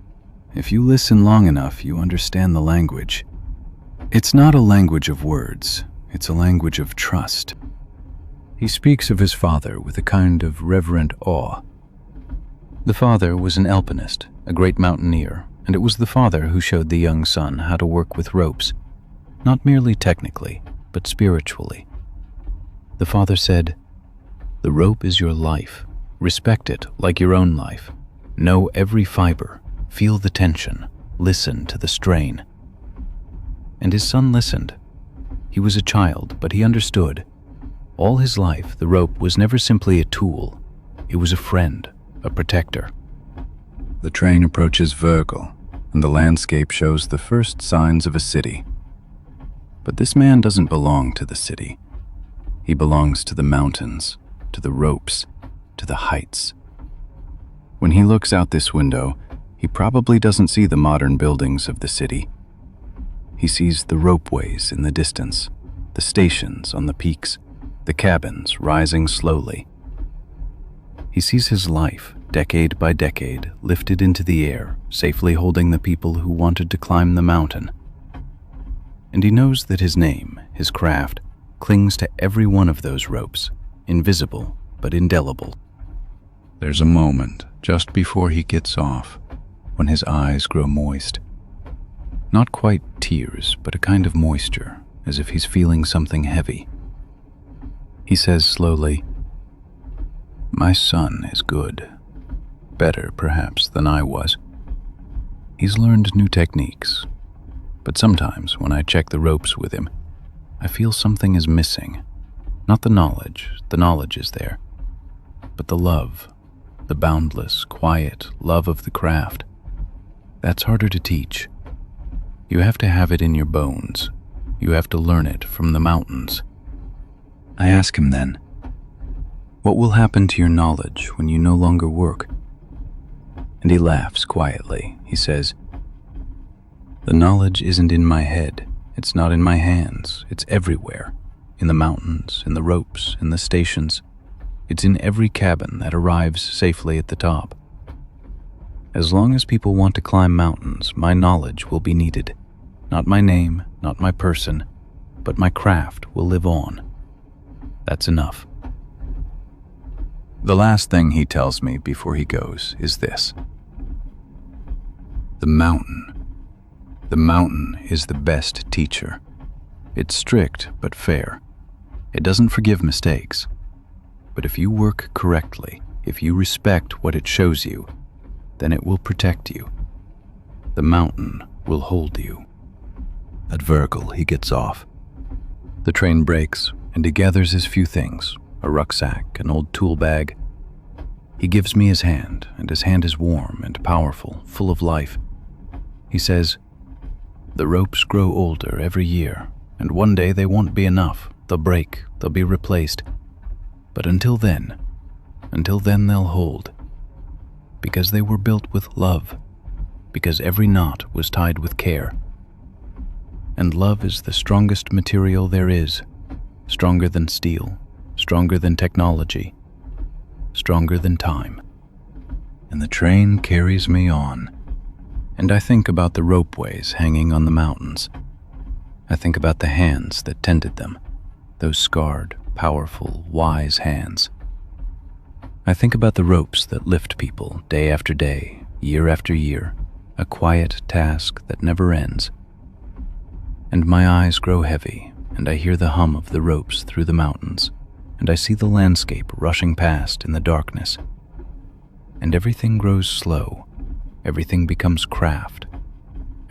If you listen long enough, you understand the language. It's not a language of words, it's a language of trust." He speaks of his father with a kind of reverent awe. The father was an alpinist, a great mountaineer, and it was the father who showed the young son how to work with ropes, not merely technically, but spiritually. The father said, "The rope is your life. Respect it like your own life. Know every fiber, feel the tension, listen to the strain." And his son listened. He was a child, but he understood. All his life, the rope was never simply a tool. It was a friend, a protector. The train approaches Virgil, and the landscape shows the first signs of a city. But this man doesn't belong to the city. He belongs to the mountains, to the ropes, to the heights. When he looks out this window, he probably doesn't see the modern buildings of the city. He sees the ropeways in the distance, the stations on the peaks, the cabins rising slowly. He sees his life, decade by decade, lifted into the air, safely holding the people who wanted to climb the mountain. And he knows that his name, his craft, clings to every one of those ropes, invisible but indelible. There's a moment just before he gets off, when his eyes grow moist. Not quite tears, but a kind of moisture, as if he's feeling something heavy. He says slowly, "My son is good. Better, perhaps, than I was. He's learned new techniques, but sometimes when I check the ropes with him, I feel something is missing. Not the knowledge is there, but the love, the boundless, quiet love of the craft. That's harder to teach. You have to have it in your bones. You have to learn it from the mountains." I ask him then, "What will happen to your knowledge when you no longer work?" And he laughs quietly. He says, "The knowledge isn't in my head. It's not in my hands. It's everywhere. In the mountains, in the ropes, in the stations. It's in every cabin that arrives safely at the top. As long as people want to climb mountains, my knowledge will be needed. Not my name, not my person, but my craft will live on. That's enough." The last thing he tells me before he goes is this: The mountain is the best teacher. It's strict but fair. It doesn't forgive mistakes. But if you work correctly, if you respect what it shows you, then it will protect you. The mountain will hold you." At Virgil, he gets off. The train breaks, and he gathers his few things, a rucksack, an old tool bag. He gives me his hand, and his hand is warm and powerful, full of life. He says, "The ropes grow older every year, and one day they won't be enough. They'll break, they'll be replaced. But until then they'll hold. Because they were built with love, because every knot was tied with care. And love is the strongest material there is, stronger than steel, stronger than technology, stronger than time." And the train carries me on, and I think about the ropeways hanging on the mountains. I think about the hands that tended them, those scarred, powerful, wise hands. I think about the ropes that lift people day after day, year after year, a quiet task that never ends. And my eyes grow heavy, and I hear the hum of the ropes through the mountains, and I see the landscape rushing past in the darkness. And everything grows slow, everything becomes craft,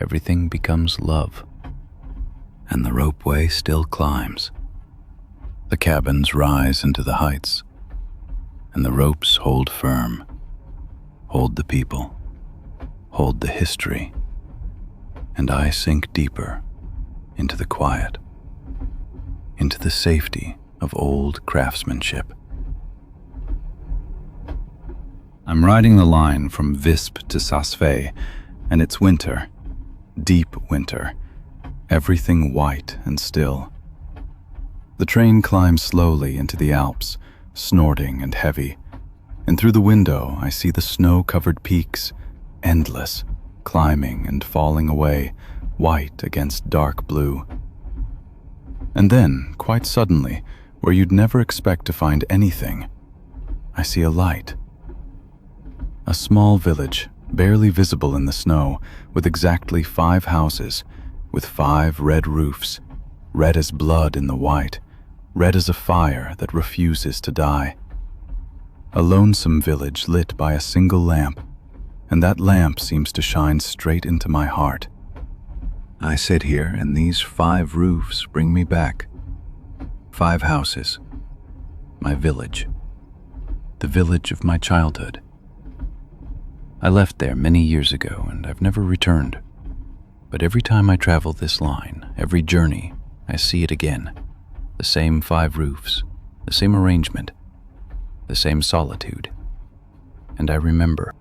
everything becomes love. and the ropeway still climbs. The cabins rise into the heights, and the ropes hold firm, hold the people, hold the history, and I sink deeper into the quiet, into the safety of old craftsmanship. I'm riding the line from Visp to Saas-Fee, and it's winter, deep winter, everything white and still. The train climbs slowly into the Alps, snorting and heavy, and through the window I see the snow-covered peaks, endless, climbing and falling away, white against dark blue. And then, quite suddenly, where you'd never expect to find anything, I see a light. A small village, barely visible in the snow, with exactly 5 houses, with 5 red roofs, red as blood in the white, red as a fire that refuses to die. A lonesome village lit by a single lamp, and that lamp seems to shine straight into my heart. I sit here, and these 5 roofs bring me back. 5 houses. My village. The village of my childhood. I left there many years ago, and I've never returned. But every time I travel this line, every journey, I see it again. The same 5 roofs, the same arrangement, the same solitude. And I remember.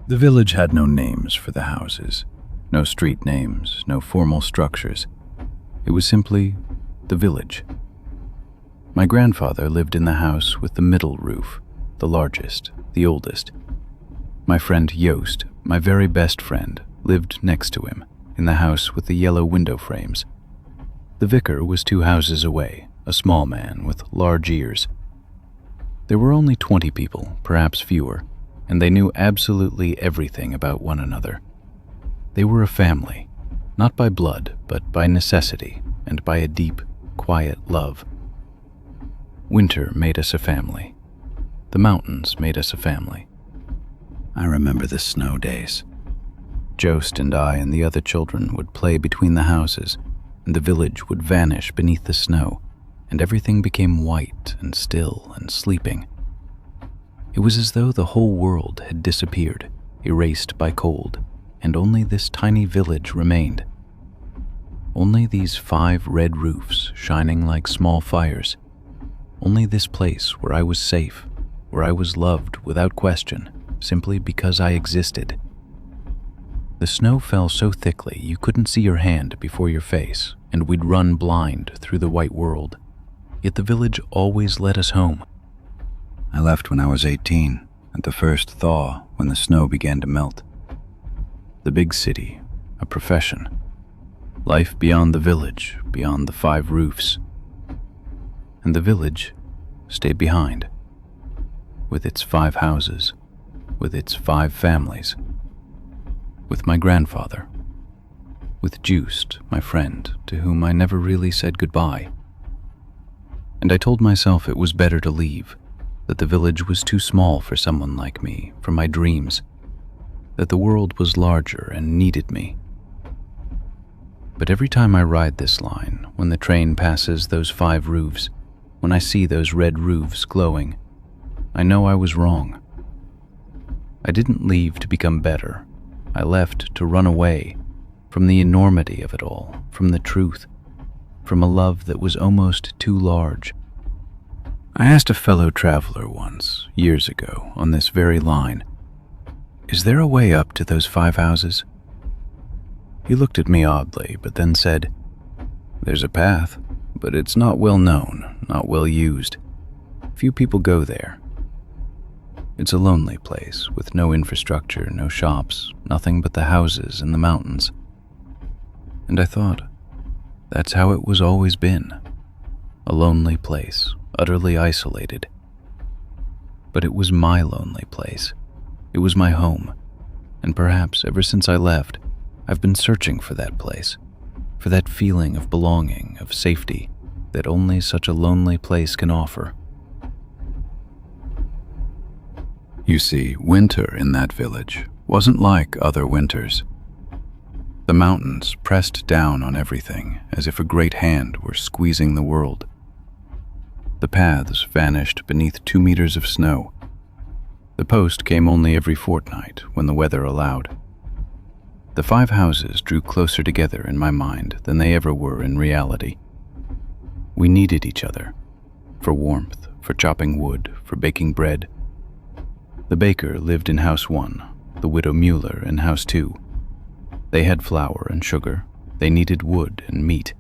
The village had no names for the houses, no street names, no formal structures. It was simply the village. My grandfather lived in the house with the middle roof, the largest, the oldest. My friend Joost, my very best friend, lived next to him, in the house with the yellow window frames. The vicar was 2 houses away, a small man with large ears. There were only 20 people, perhaps fewer, and they knew absolutely everything about one another. They were a family, not by blood, but by necessity and by a deep, quiet love. Winter made us a family. The mountains made us a family. I remember the snow days. Joost and I and the other children would play between the houses, and the village would vanish beneath the snow, and everything became white and still and sleeping. It was as though the whole world had disappeared, erased by cold, and only this tiny village remained. Only these 5 red roofs shining like small fires. Only this place where I was safe, where I was loved without question, simply because I existed. The snow fell so thickly you couldn't see your hand before your face, and we'd run blind through the white world. Yet the village always led us home. I left when I was 18, at the first thaw, when the snow began to melt. The big city, a profession. Life beyond the village, beyond the 5 roofs. And the village stayed behind, with its 5 houses, with its 5 families, with my grandfather, with Joost, my friend, to whom I never really said goodbye. And I told myself it was better to leave, that the village was too small for someone like me, for my dreams, that the world was larger and needed me. But every time I ride this line, when the train passes those 5 roofs, when I see those red roofs glowing, I know I was wrong. I didn't leave to become better. I left to run away from the enormity of it all, from the truth, from a love that was almost too large. I asked a fellow traveler once, years ago, on this very line, "Is there a way up to those 5 houses?" He looked at me oddly, but then said, "There's a path, but it's not well known, not well used. Few people go there. It's a lonely place, with no infrastructure, no shops, nothing but the houses and the mountains." And I thought, that's how it was always been. A lonely place, utterly isolated. But it was my lonely place. It was my home. And perhaps ever since I left, I've been searching for that place, for that feeling of belonging, of safety, that only such a lonely place can offer. You see, winter in that village wasn't like other winters. The mountains pressed down on everything as if a great hand were squeezing the world. The paths vanished beneath 2 meters of snow. The post came only every fortnight when the weather allowed. The 5 houses drew closer together in my mind than they ever were in reality. We needed each other, for warmth, for chopping wood, for baking bread. The baker lived in house 1, the widow Mueller in house 2. They had flour and sugar, they needed wood and meat.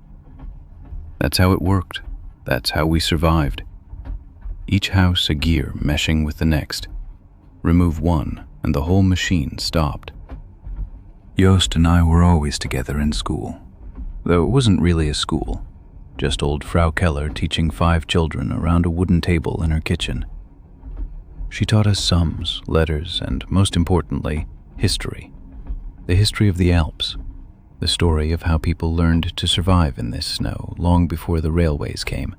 That's how it worked, that's how we survived. Each house a gear meshing with the next. Remove one, and the whole machine stopped. Joost and I were always together in school, though it wasn't really a school, just old Frau Keller teaching 5 children around a wooden table in her kitchen. She taught us sums, letters, and most importantly, history. The history of the Alps, the story of how people learned to survive in this snow long before the railways came.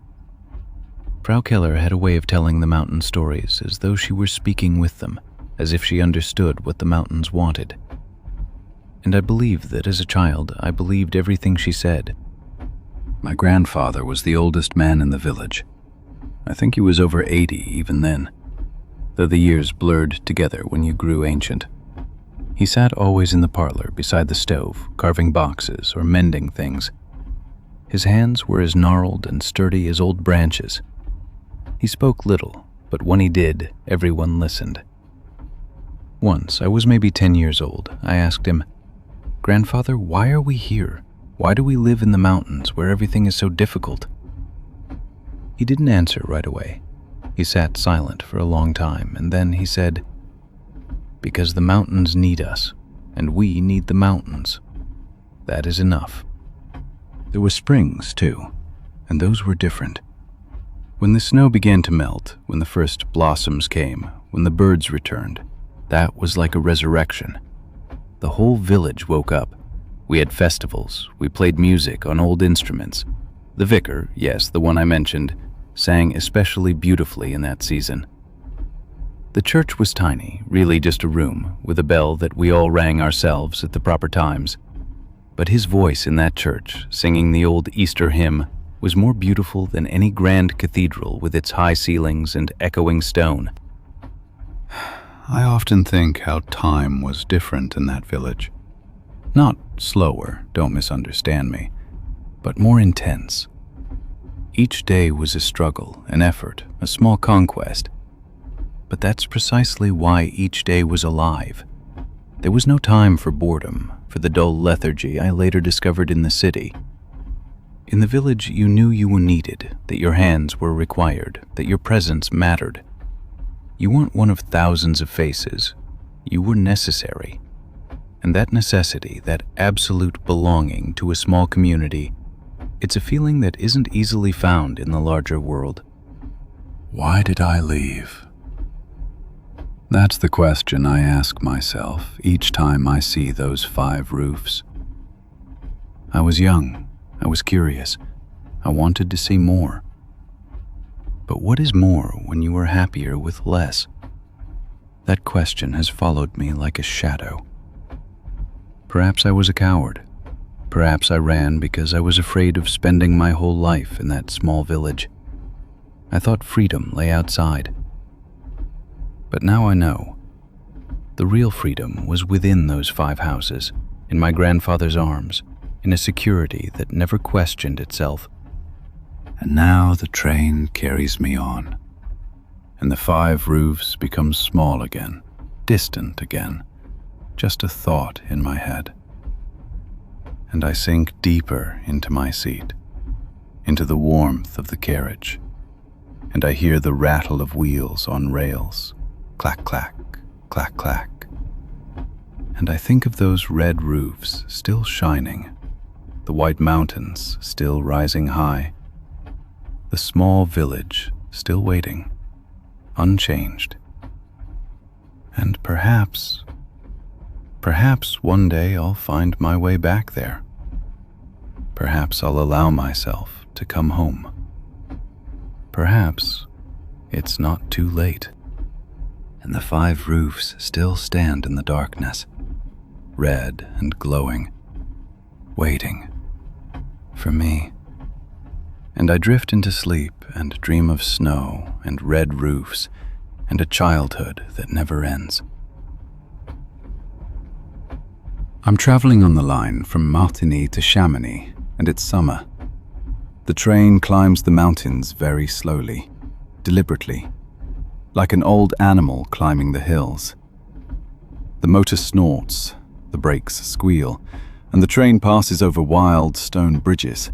Frau Keller had a way of telling the mountain stories as though she were speaking with them, as if she understood what the mountains wanted. And I believe that as a child, I believed everything she said. My grandfather was the oldest man in the village. I think he was over 80 even then, though the years blurred together when you grew ancient. He sat always in the parlor beside the stove, carving boxes or mending things. His hands were as gnarled and sturdy as old branches. He spoke little, but when he did, everyone listened. Once, I was maybe 10 years old, I asked him, "Grandfather, why are we here? Why do we live in the mountains where everything is so difficult?" He didn't answer right away. He sat silent for a long time, and then he said, "Because the mountains need us, and we need the mountains. That is enough." There were springs, too, and those were different. When the snow began to melt, when the first blossoms came, when the birds returned, that was like a resurrection. The whole village woke up. We had festivals, we played music on old instruments. The vicar, yes, the one I mentioned, sang especially beautifully in that season. The church was tiny, really just a room, with a bell that we all rang ourselves at the proper times. But his voice in that church, singing the old Easter hymn, was more beautiful than any grand cathedral with its high ceilings and echoing stone. I often think how time was different in that village. Not slower, don't misunderstand me, but more intense. Each day was a struggle, an effort, a small conquest. But that's precisely why each day was alive. There was no time for boredom, for the dull lethargy I later discovered in the city. In the village, you knew you were needed, that your hands were required, that your presence mattered. You weren't one of thousands of faces. You were necessary. And that necessity, that absolute belonging to a small community, it's a feeling that isn't easily found in the larger world. Why did I leave? That's the question I ask myself each time I see those 5 roofs. I was young. I was curious. I wanted to see more. But what is more when you are happier with less? That question has followed me like a shadow. Perhaps I was a coward. Perhaps I ran because I was afraid of spending my whole life in that small village. I thought freedom lay outside. But now I know. The real freedom was within those 5 houses, in my grandfather's arms, in a security that never questioned itself. And now the train carries me on, and the 5 roofs become small again, distant again, just a thought in my head. And I sink deeper into my seat, into the warmth of the carriage, and I hear the rattle of wheels on rails, clack, clack, clack, clack. And I think of those red roofs still shining, the white mountains still rising high, the small village still waiting, unchanged. And perhaps one day I'll find my way back there. Perhaps I'll allow myself to come home. Perhaps it's not too late. And the 5 roofs still stand in the darkness, red and glowing, waiting for me. And I drift into sleep and dream of snow and red roofs and a childhood that never ends. I'm traveling on the line from Martigny to Chamonix, and it's summer. The train climbs the mountains very slowly, deliberately, like an old animal climbing the hills. The motor snorts, the brakes squeal, and the train passes over wild stone bridges.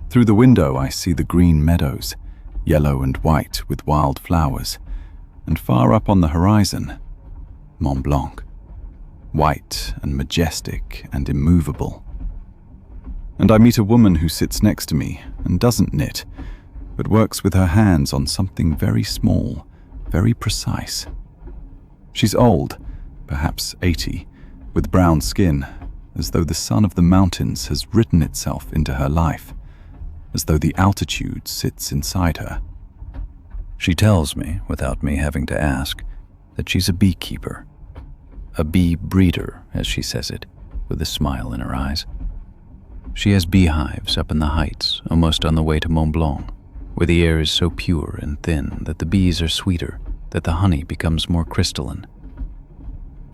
Through the window I see the green meadows, yellow and white with wild flowers, and far up on the horizon, Mont Blanc, white and majestic and immovable. And I meet a woman who sits next to me and doesn't knit, but works with her hands on something very small, very precise. She's old, perhaps 80, with brown skin, as though the sun of the mountains has written itself into her life, as though the altitude sits inside her. She tells me, without me having to ask, that she's a beekeeper. A bee breeder, as she says it, with a smile in her eyes. She has beehives up in the heights, almost on the way to Mont Blanc, where the air is so pure and thin that the bees are sweeter, that the honey becomes more crystalline.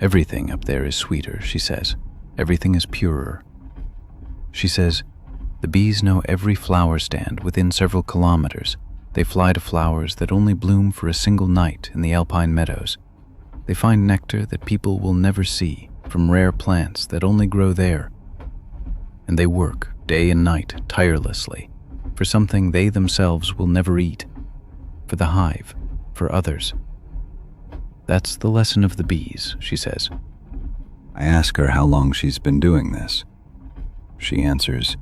Everything up there is sweeter, she says. Everything is purer. She says, the bees know every flower stand within several kilometers. They fly to flowers that only bloom for a single night in the alpine meadows. They find nectar that people will never see from rare plants that only grow there. And they work day and night tirelessly for something they themselves will never eat, for the hive, for others. That's the lesson of the bees, she says. I ask her how long she's been doing this. She answers,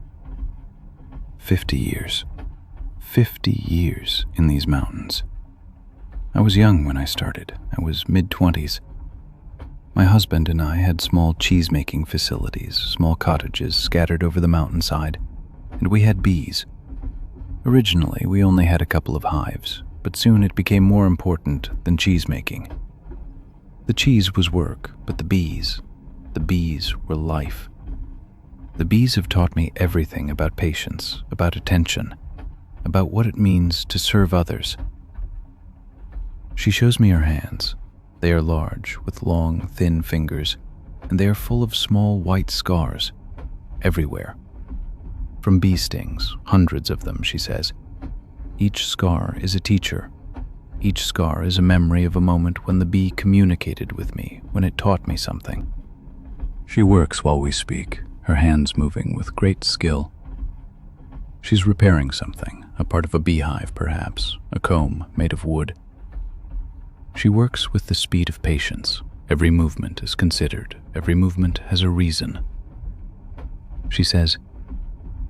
50 years. 50 years in these mountains. I was young when I started. I was mid-20s. My husband and I had small cheesemaking facilities, small cottages scattered over the mountainside, and we had bees. Originally, we only had a couple of hives, but soon it became more important than cheesemaking. The cheese was work, but the bees were life. The bees have taught me everything about patience, about attention, about what it means to serve others. She shows me her hands. They are large, with long, thin fingers, and they are full of small white scars, everywhere. From bee stings, hundreds of them, she says. Each scar is a teacher. Each scar is a memory of a moment when the bee communicated with me, when it taught me something. She works while we speak, her hands moving with great skill. She's repairing something, a part of a beehive perhaps, a comb made of wood. She works with the speed of patience. Every movement is considered. Every movement has a reason. She says,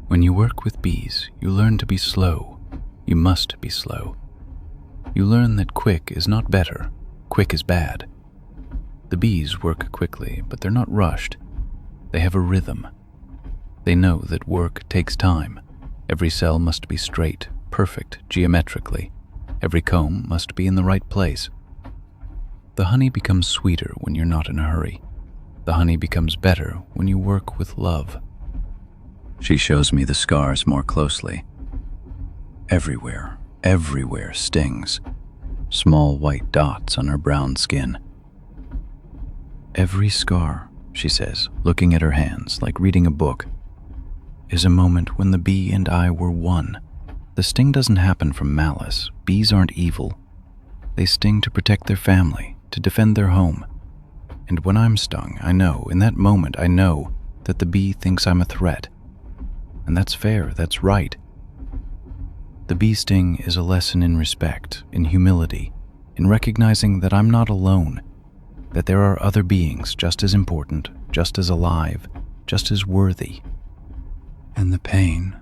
when you work with bees, you learn to be slow. You must be slow. You learn that quick is not better. Quick is bad. The bees work quickly, but they're not rushed. They have a rhythm. They know that work takes time. Every cell must be straight, perfect, geometrically. Every comb must be in the right place. The honey becomes sweeter when you're not in a hurry. The honey becomes better when you work with love. She shows me the scars more closely. Everywhere, everywhere stings. Small white dots on her brown skin. Every scar, she says, looking at her hands like reading a book, is a moment when the bee and I were one. The sting doesn't happen from malice. Bees aren't evil. They sting to protect their family, to defend their home. And when I'm stung, I know, in that moment I know, that the bee thinks I'm a threat. And that's fair, that's right. The bee sting is a lesson in respect, in humility, in recognizing that I'm not alone, that there are other beings just as important, just as alive, just as worthy. And the pain,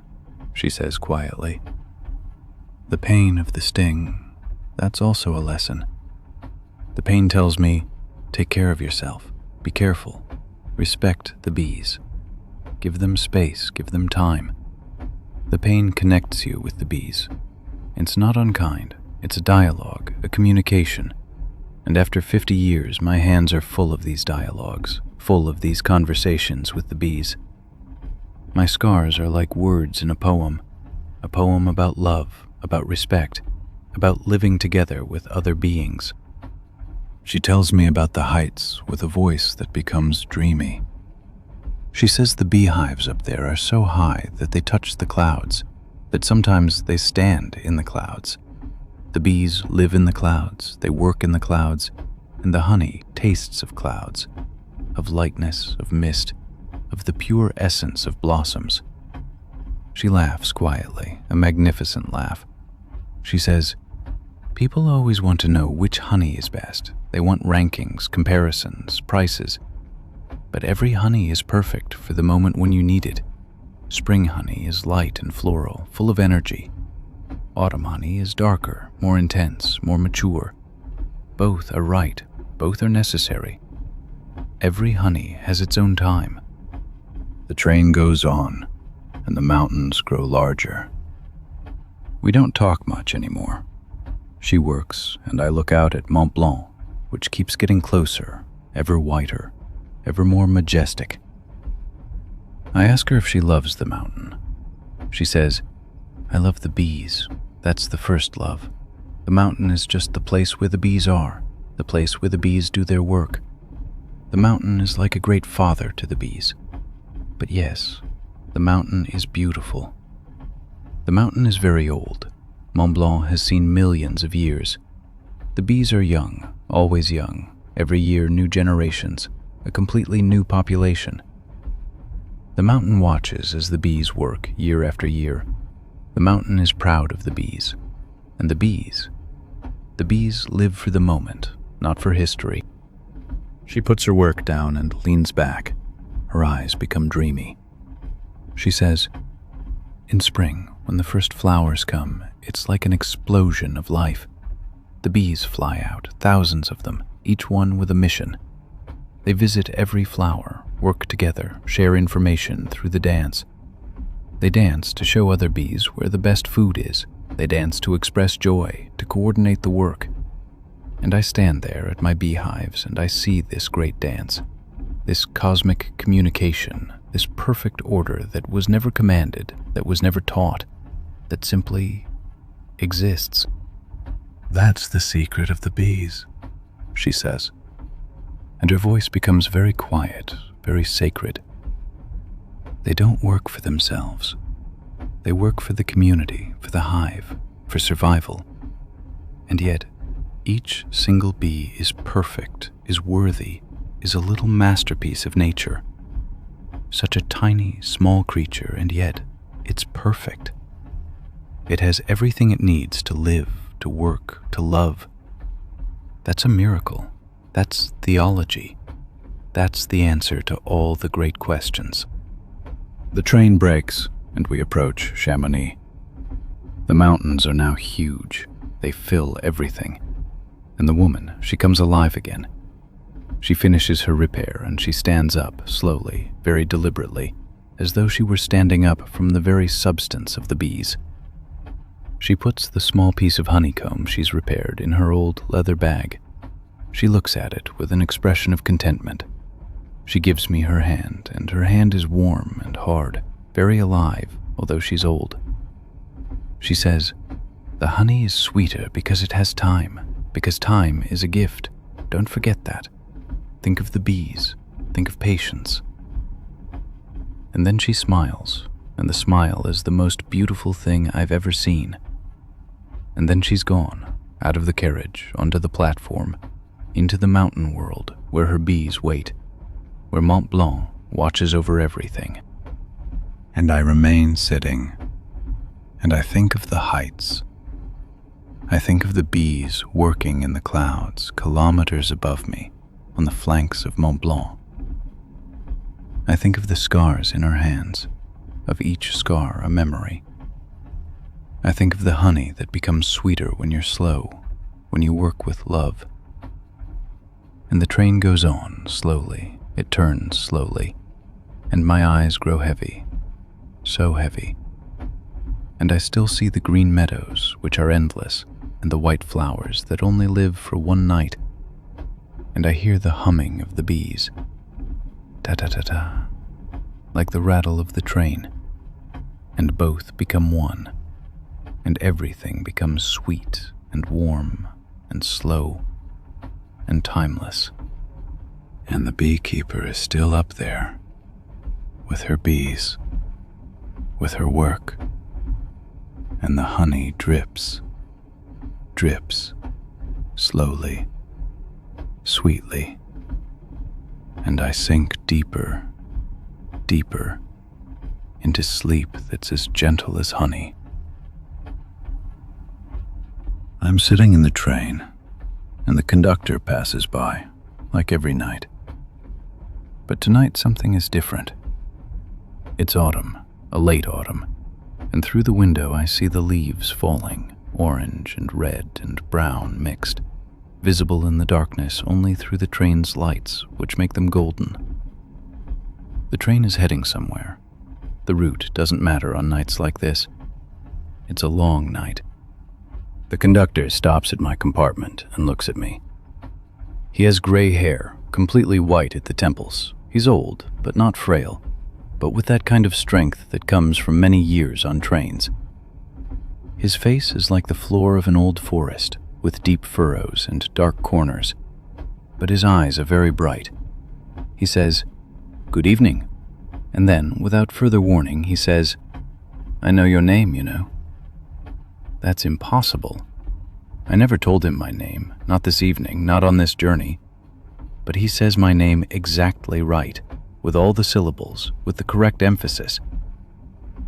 she says quietly, the pain of the sting, that's also a lesson. The pain tells me, take care of yourself, be careful, respect the bees. Give them space, give them time. The pain connects you with the bees. It's not unkind, it's a dialogue, a communication. And after 50 years, my hands are full of these dialogues, full of these conversations with the bees. My scars are like words in a poem about love, about respect, about living together with other beings. She tells me about the heights with a voice that becomes dreamy. She says the beehives up there are so high that they touch the clouds, that sometimes they stand in the clouds. The bees live in the clouds, they work in the clouds, and the honey tastes of clouds, of lightness, of mist, of the pure essence of blossoms. She laughs quietly, a magnificent laugh. She says, "People always want to know which honey is best. They want rankings, comparisons, prices. But every honey is perfect for the moment when you need it. Spring honey is light and floral, full of energy. Autumn honey is darker, more intense, more mature. Both are right, both are necessary. Every honey has its own time." The train goes on, and the mountains grow larger. We don't talk much anymore. She works, and I look out at Mont Blanc, which keeps getting closer, ever whiter, ever more majestic. I ask her if she loves the mountain. She says, "I love the bees. That's the first love. The mountain is just the place where the bees are, the place where the bees do their work. The mountain is like a great father to the bees. But yes, the mountain is beautiful. The mountain is very old. Mont Blanc has seen millions of years. The bees are young, always young, every year new generations, a completely new population. The mountain watches as the bees work year after year. The mountain is proud of the bees. And the bees live for the moment, not for history." She puts her work down and leans back. Her eyes become dreamy. She says, "In spring, when the first flowers come, it's like an explosion of life. The bees fly out, thousands of them, each one with a mission. They visit every flower, work together, share information through the dance. They dance to show other bees where the best food is. They dance to express joy, to coordinate the work. And I stand there at my beehives and I see this great dance, this cosmic communication, this perfect order that was never commanded, that was never taught, that simply exists." "That's the secret of the bees," she says. And her voice becomes very quiet, very sacred. They don't work for themselves. They work for the community, for the hive, for survival. And yet, each single bee is perfect, is worthy, is a little masterpiece of nature. Such a tiny, small creature, and yet it's perfect. It has everything it needs to live, to work, to love. That's a miracle. That's theology. That's the answer to all the great questions. The train breaks, and we approach Chamonix. The mountains are now huge. They fill everything. And the woman, she comes alive again. She finishes her repair, and she stands up, slowly, very deliberately, as though she were standing up from the very substance of the bees. She puts the small piece of honeycomb she's repaired in her old leather bag. She looks at it with an expression of contentment. She gives me her hand, and her hand is warm and hard, very alive, although she's old. She says, "The honey is sweeter because it has time, because time is a gift. Don't forget that. Think of the bees. Think of patience." And then she smiles, and the smile is the most beautiful thing I've ever seen. And then she's gone, out of the carriage, onto the platform, into the mountain world where her bees wait, where Mont Blanc watches over everything. And I remain sitting, and I think of the heights. I think of the bees working in the clouds, kilometers above me, on the flanks of Mont Blanc. I think of the scars in her hands, of each scar a memory. I think of the honey that becomes sweeter when you're slow, when you work with love. And the train goes on slowly, it turns slowly, and my eyes grow heavy, so heavy. And I still see the green meadows, which are endless, and the white flowers that only live for one night. And I hear the humming of the bees. Ta-ta-ta-ta, like the rattle of the train, and both become one, and everything becomes sweet and warm and slow and timeless. And the beekeeper is still up there, with her bees, with her work, and the honey drips, drips, slowly, sweetly, and I sink deeper, deeper, into sleep that's as gentle as honey. I'm sitting in the train, and the conductor passes by, like every night. But tonight something is different. It's autumn, a late autumn, and through the window I see the leaves falling, orange and red and brown mixed, visible in the darkness only through the train's lights, which make them golden. The train is heading somewhere. The route doesn't matter on nights like this. It's a long night. The conductor stops at my compartment and looks at me. He has gray hair, completely white at the temples. He's old, but not frail, but with that kind of strength that comes from many years on trains. His face is like the floor of an old forest, with deep furrows and dark corners, but his eyes are very bright. He says, "Good evening," and then, without further warning, he says, "I know your name, you know." That's impossible. I never told him my name, not this evening, not on this journey. But he says my name exactly right, with all the syllables, with the correct emphasis.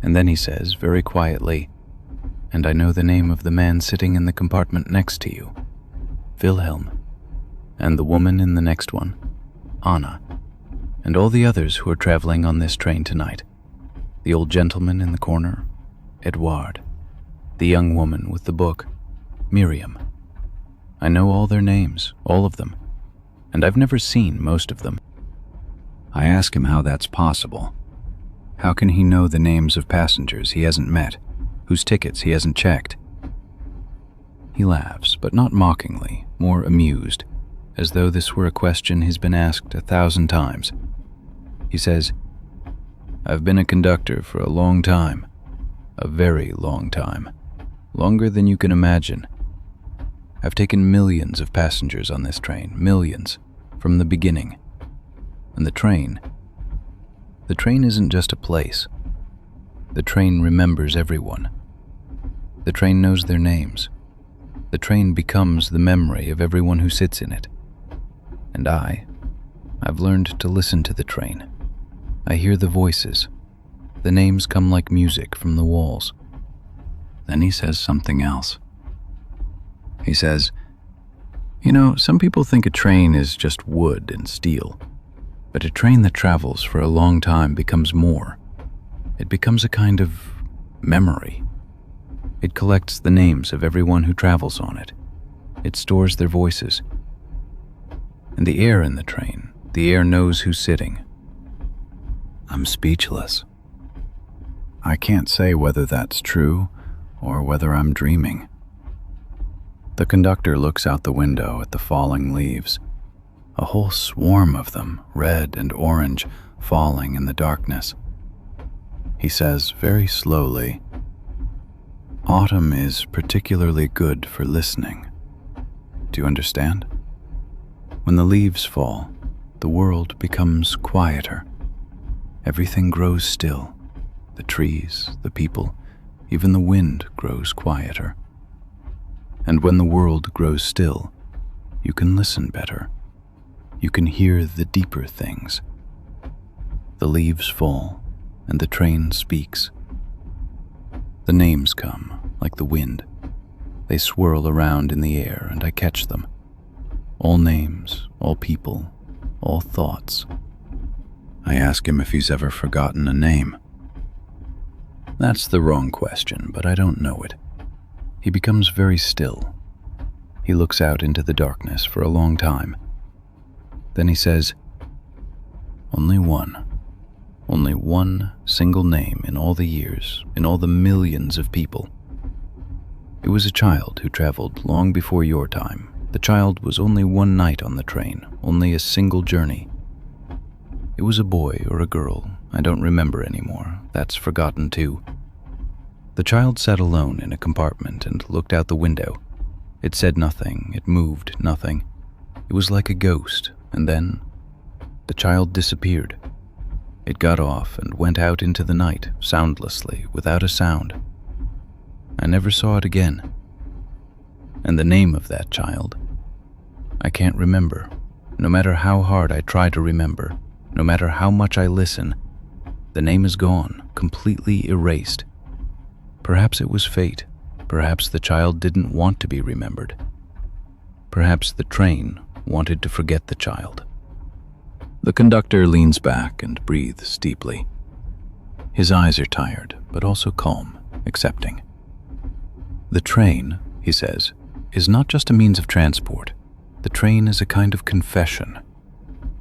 And then he says, very quietly, "And I know the name of the man sitting in the compartment next to you, Wilhelm, and the woman in the next one, Anna, and all the others who are traveling on this train tonight. The old gentleman in the corner, Edouard, the young woman with the book, Miriam. I know all their names, all of them, and I've never seen most of them." I ask him how that's possible. How can he know the names of passengers he hasn't met, whose tickets he hasn't checked? He laughs, but not mockingly, more amused, as though this were a question he's been asked 1,000 times. He says, "I've been a conductor for a long time, a very long time, longer than you can imagine. I've taken millions of passengers on this train, millions, from the beginning. And the train isn't just a place. The train remembers everyone. The train knows their names. The train becomes the memory of everyone who sits in it. And I've learned to listen to the train. I hear the voices. The names come like music from the walls." Then he says something else. He says, "You know, some people think a train is just wood and steel, but a train that travels for a long time becomes more. It becomes a kind of memory. It collects the names of everyone who travels on it. It stores their voices. And the air in the train, the air knows who's sitting." I'm speechless. I can't say whether that's true or whether I'm dreaming. The conductor looks out the window at the falling leaves, a whole swarm of them, red and orange, falling in the darkness. He says very slowly, "Autumn is particularly good for listening. Do you understand? When the leaves fall, the world becomes quieter. Everything grows still. The trees, the people, even the wind grows quieter. And when the world grows still, you can listen better. You can hear the deeper things. The leaves fall, and the train speaks. The names come, like the wind. They swirl around in the air, and I catch them. All names, all people, all thoughts." I ask him if he's ever forgotten a name. That's the wrong question, but I don't know it. He becomes very still. He looks out into the darkness for a long time. Then he says, only one single name in all the years, in all the millions of people. It was a child who traveled long before your time. The child was only one night on the train, only a single journey. It was a boy or a girl, I don't remember anymore. That's forgotten too. The child sat alone in a compartment and looked out the window. It said nothing, it moved nothing. It was like a ghost, and then the child disappeared. It got off and went out into the night, soundlessly, without a sound. I never saw it again. And the name of that child, I can't remember. No matter how hard I try to remember, no matter how much I listen, the name is gone, completely erased. Perhaps it was fate. Perhaps the child didn't want to be remembered. Perhaps the train wanted to forget the child. The conductor leans back and breathes deeply. His eyes are tired, but also calm, accepting. The train, he says, is not just a means of transport. The train is a kind of confession.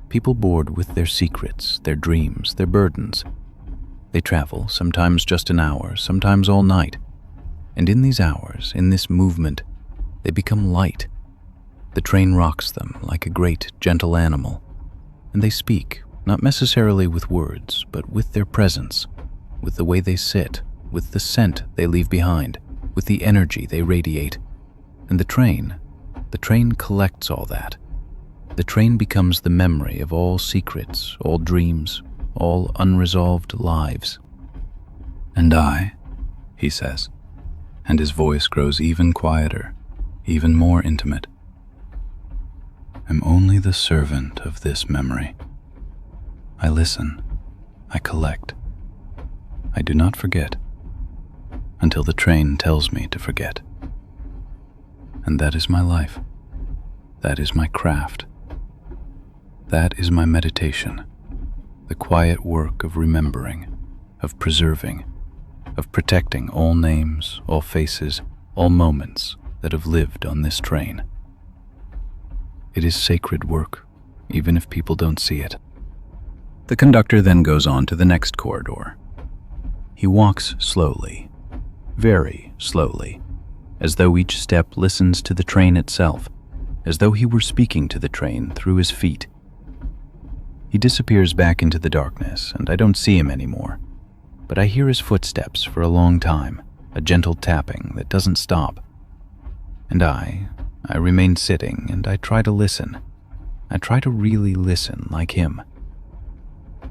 People board with their secrets, their dreams, their burdens. They travel, sometimes just an hour, sometimes all night. And in these hours, in this movement, they become light. The train rocks them like a great, gentle animal. And they speak, not necessarily with words, but with their presence, with the way they sit, with the scent they leave behind, with the energy they radiate. And the train collects all that. The train becomes the memory of all secrets, all dreams, all unresolved lives. And I, he says, and his voice grows even quieter, even more intimate. I'm only the servant of this memory. I listen, I collect. I do not forget until the train tells me to forget. And that is my life. That is my craft. That is my meditation, the quiet work of remembering, of preserving, of protecting all names, all faces, all moments that have lived on this train. It is sacred work, even if people don't see it. The conductor then goes on to the next corridor. He walks slowly, very slowly, as though each step listens to the train itself, as though he were speaking to the train through his feet. He disappears back into the darkness, and I don't see him anymore. But I hear his footsteps for a long time, a gentle tapping that doesn't stop. And I remain sitting, and I try to listen. I try to really listen like him.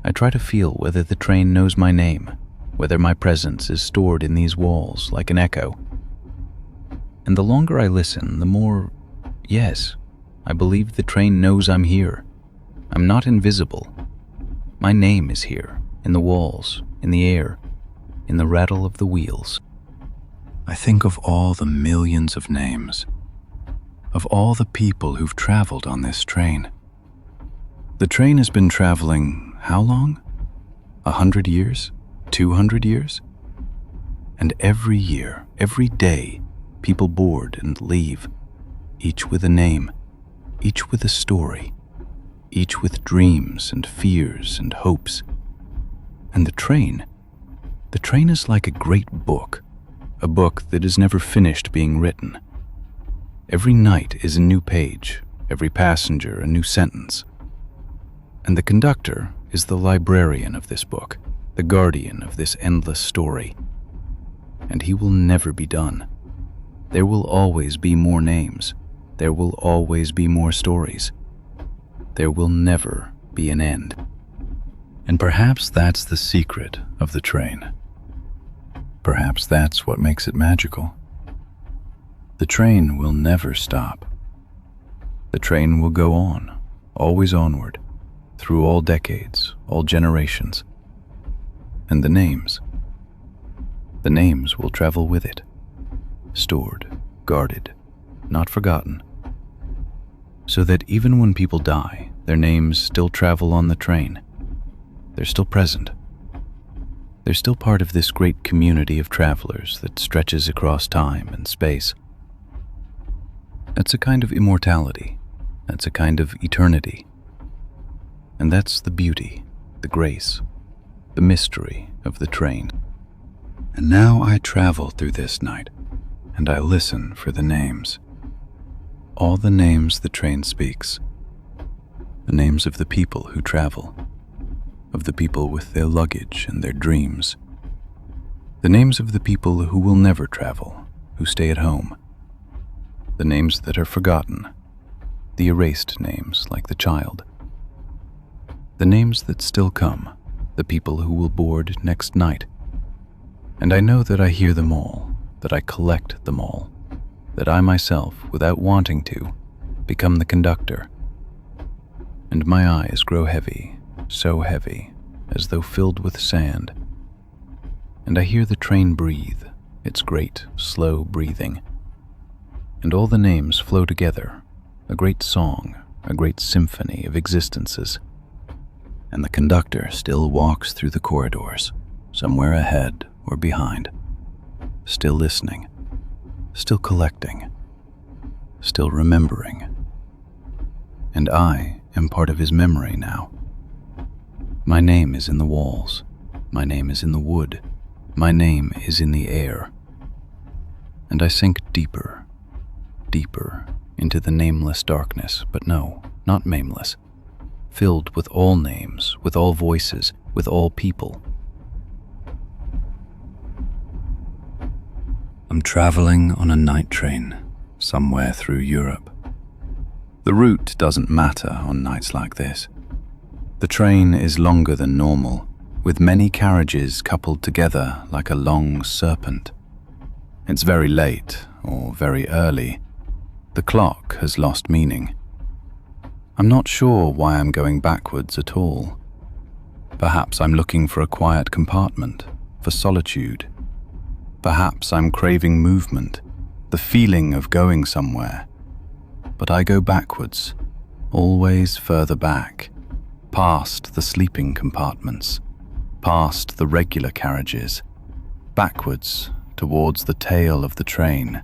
I try to feel whether the train knows my name, whether my presence is stored in these walls like an echo. And the longer I listen, the more, yes, I believe the train knows I'm here. I'm not invisible. My name is here, in the walls, in the air, in the rattle of the wheels. I think of all the millions of names, of all the people who've traveled on this train. The train has been traveling how long? 100 years? 200 years? And every year, every day, people board and leave, each with a name, each with a story, each with dreams and fears and hopes. And the train is like a great book, a book that is never finished being written. Every night is a new page, every passenger a new sentence. And the conductor is the librarian of this book, the guardian of this endless story. And he will never be done. There will always be more names. There will always be more stories. There will never be an end. And perhaps that's the secret of the train. Perhaps that's what makes it magical. The train will never stop. The train will go on, always onward, through all decades, all generations. And the names will travel with it, stored, guarded, not forgotten, so that even when people die, their names still travel on the train. They're still present. They're still part of this great community of travelers that stretches across time and space. That's a kind of immortality. That's a kind of eternity. And that's the beauty, the grace, the mystery of the train. And now I travel through this night, and I listen for the names. All the names the train speaks. The names of the people who travel. of the people with their luggage and their dreams. The names of the people who will never travel, who stay at home. The names that are forgotten, the erased names like the child. The names that still come, the people who will board next night. And I know that I hear them all, that I collect them all, that I myself, without wanting to, become the conductor. And my eyes grow heavy, so heavy, as though filled with sand. And I hear the train breathe, its great, slow breathing. And all the names flow together, a great song, a great symphony of existences. And the conductor still walks through the corridors, somewhere ahead or behind, still listening, still collecting, still remembering. And I am part of his memory now. My name is in the walls, my name is in the wood, my name is in the air. And I sink deeper, deeper into the nameless darkness, but no, not nameless, filled with all names, with all voices, with all people. I'm traveling on a night train somewhere through Europe. The route doesn't matter on nights like this. The train is longer than normal, with many carriages coupled together like a long serpent. It's very late or very early. The clock has lost meaning. I'm not sure why I'm going backwards at all. Perhaps I'm looking for a quiet compartment, for solitude. Perhaps I'm craving movement, the feeling of going somewhere. But I go backwards, always further back, past the sleeping compartments, past the regular carriages, backwards towards the tail of the train,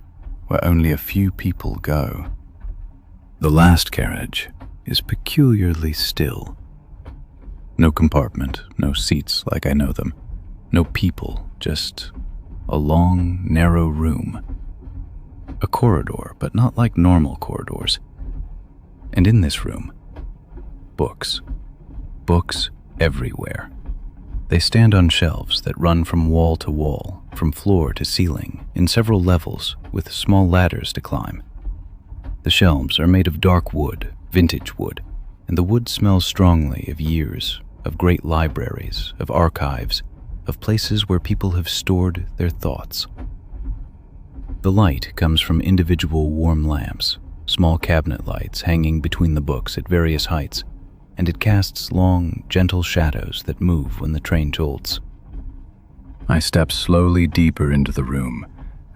where only a few people go. The last carriage is peculiarly still. No compartment, no seats like I know them, no people, just a long, narrow room. A corridor, but not like normal corridors. And in this room, books. Books everywhere. They stand on shelves that run from wall to wall, from floor to ceiling, in several levels, with small ladders to climb. The shelves are made of dark wood, vintage wood, and the wood smells strongly of years, of great libraries, of archives, of places where people have stored their thoughts. The light comes from individual warm lamps, small cabinet lights hanging between the books at various heights, and it casts long, gentle shadows that move when the train jolts. I step slowly deeper into the room,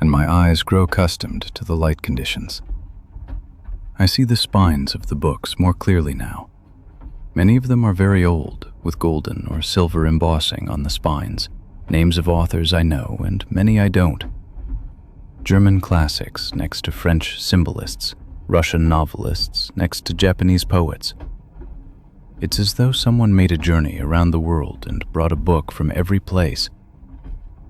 and my eyes grow accustomed to the light conditions. I see the spines of the books more clearly now. Many of them are very old, with golden or silver embossing on the spines, names of authors I know and many I don't. German classics next to French symbolists, Russian novelists next to Japanese poets. It's as though someone made a journey around the world and brought a book from every place.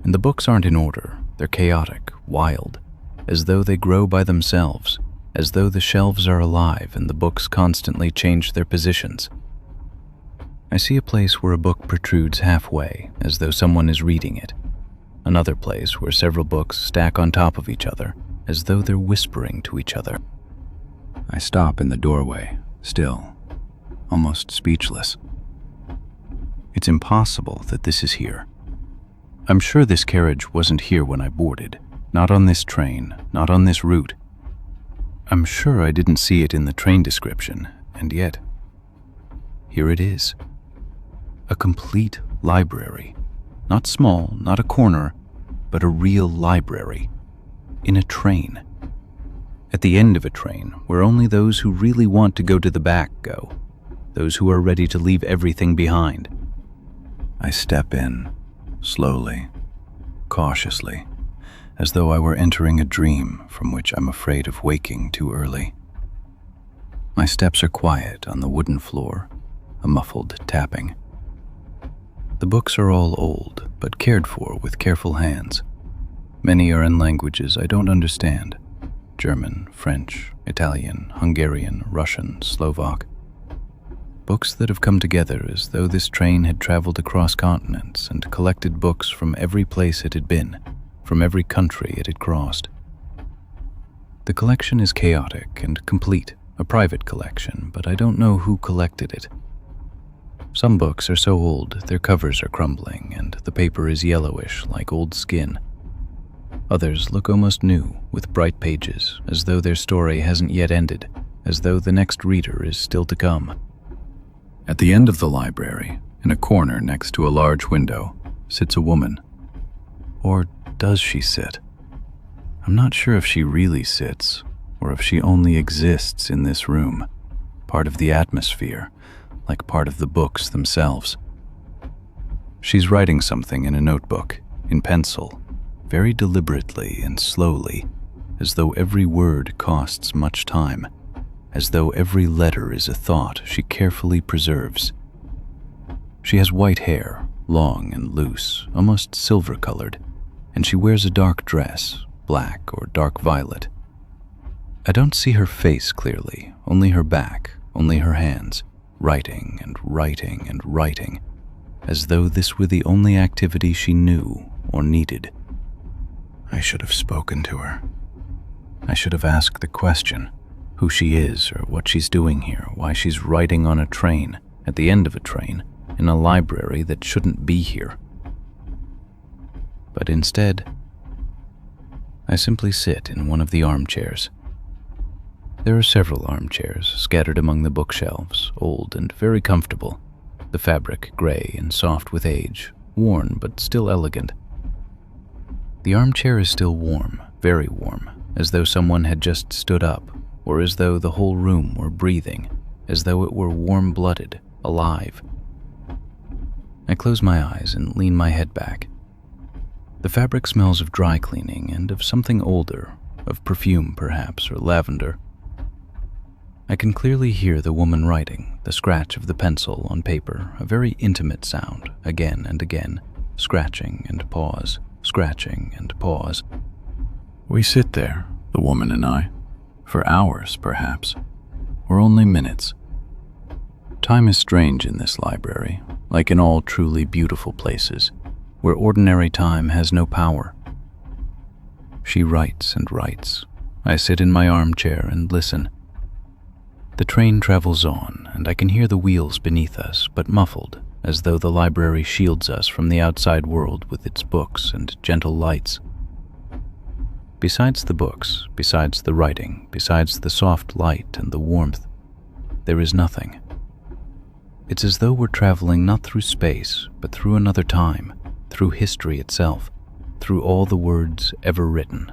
And the books aren't in order, they're chaotic, wild, as though they grow by themselves, as though the shelves are alive and the books constantly change their positions. I see a place where a book protrudes halfway, as though someone is reading it. Another place where several books stack on top of each other, as though they're whispering to each other. I stop in the doorway, still, almost speechless. It's impossible that this is here. I'm sure this carriage wasn't here when I boarded, not on this train, not on this route. I'm sure I didn't see it in the train description, and yet, here it is. A complete library. Not small, not a corner, but a real library. In a train. At the end of a train, where only those who really want to go to the back go. Those who are ready to leave everything behind. I step in, slowly, cautiously, as though I were entering a dream from which I'm afraid of waking too early. My steps are quiet on the wooden floor, a muffled tapping. The books are all old, but cared for with careful hands. Many are in languages I don't understand. German, French, Italian, Hungarian, Russian, Slovak. Books that have come together as though this train had traveled across continents and collected books from every place it had been, from every country it had crossed. The collection is chaotic and complete, a private collection, but I don't know who collected it. Some books are so old their covers are crumbling and the paper is yellowish like old skin. Others look almost new, with bright pages, as though their story hasn't yet ended, as though the next reader is still to come. At the end of the library, in a corner next to a large window, sits a woman. Or does she sit? I'm not sure if she really sits, or if she only exists in this room, part of the atmosphere, like part of the books themselves. She's writing something in a notebook, in pencil, very deliberately and slowly, as though every word costs much time, as though every letter is a thought she carefully preserves. She has white hair, long and loose, almost silver-colored, and she wears a dark dress, black or dark violet. I don't see her face clearly, only her back, only her hands, writing and writing and writing, as though this were the only activity she knew or needed. I should have spoken to her. I should have asked the question, who she is or what she's doing here, why she's writing on a train, at the end of a train, in a library that shouldn't be here. But instead, I simply sit in one of the armchairs. There are several armchairs scattered among the bookshelves, old and very comfortable, the fabric gray and soft with age, worn but still elegant. The armchair is still warm, very warm, as though someone had just stood up, or as though the whole room were breathing, as though it were warm-blooded, alive. I close my eyes and lean my head back. The fabric smells of dry cleaning and of something older, of perfume perhaps, or lavender. I can clearly hear the woman writing, the scratch of the pencil on paper, a very intimate sound, again and again, scratching and pause, scratching and pause. We sit there, the woman and I, for hours perhaps, or only minutes. Time is strange in this library, like in all truly beautiful places, where ordinary time has no power. She writes and writes. I sit in my armchair and listen. The train travels on, and I can hear the wheels beneath us, but muffled, as though the library shields us from the outside world with its books and gentle lights. Besides the books, besides the writing, besides the soft light and the warmth, there is nothing. It's as though we're traveling not through space, but through another time, through history itself, through all the words ever written.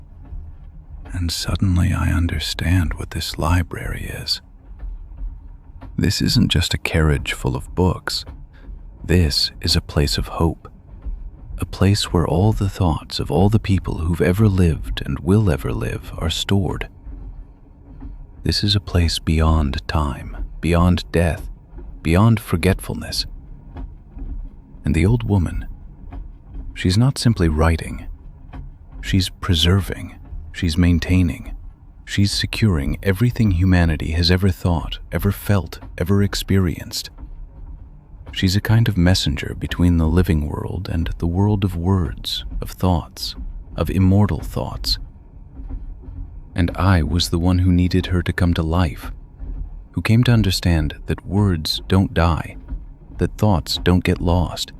And suddenly I understand what this library is. This isn't just a carriage full of books. This is a place of hope. A place where all the thoughts of all the people who've ever lived and will ever live are stored. This is a place beyond time, beyond death, beyond forgetfulness. And the old woman, she's not simply writing. She's preserving, she's maintaining, she's securing everything humanity has ever thought, ever felt, ever experienced. She's a kind of messenger between the living world and the world of words, of thoughts, of immortal thoughts. And I was the one who needed her to come to life, who came to understand that words don't die, that thoughts don't get lost,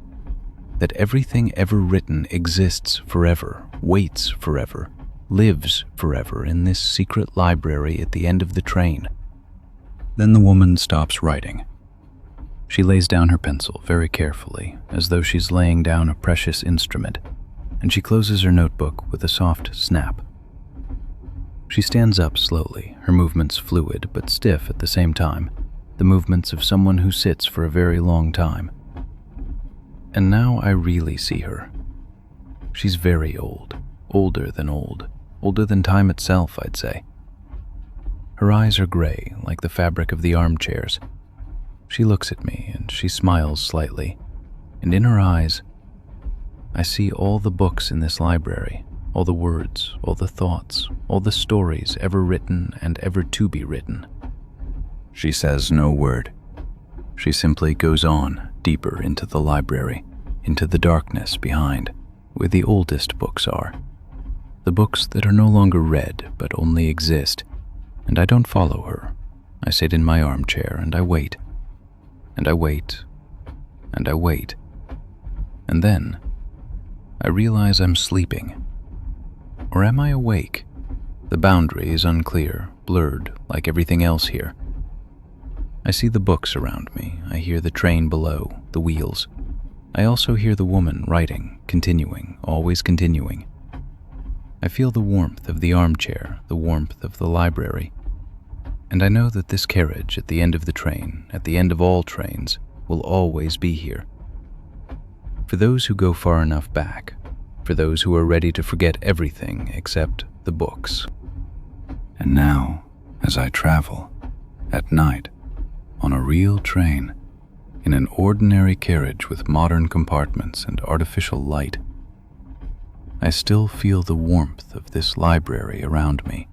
that everything ever written exists forever, waits forever, lives forever in this secret library at the end of the train. Then the woman stops writing. She lays down her pencil very carefully, as though she's laying down a precious instrument, and she closes her notebook with a soft snap. She stands up slowly, her movements fluid but stiff at the same time, the movements of someone who sits for a very long time. And now I really see her. She's very old, older than time itself, I'd say. Her eyes are gray, like the fabric of the armchairs. She looks at me and she smiles slightly, and in her eyes, I see all the books in this library, all the words, all the thoughts, all the stories ever written and ever to be written. She says no word. She simply goes on, deeper into the library, into the darkness behind, where the oldest books are. The books that are no longer read, but only exist, and I don't follow her. I sit in my armchair and I wait, and I wait, and I wait. And then, I realize I'm sleeping. Or am I awake? The boundary is unclear, blurred, like everything else here. I see the books around me. I hear the train below, the wheels. I also hear the woman writing, continuing, always continuing. I feel the warmth of the armchair, the warmth of the library. And I know that this carriage at the end of the train, at the end of all trains, will always be here. For those who go far enough back, for those who are ready to forget everything except the books. And now, as I travel, at night, on a real train, in an ordinary carriage with modern compartments and artificial light, I still feel the warmth of this library around me,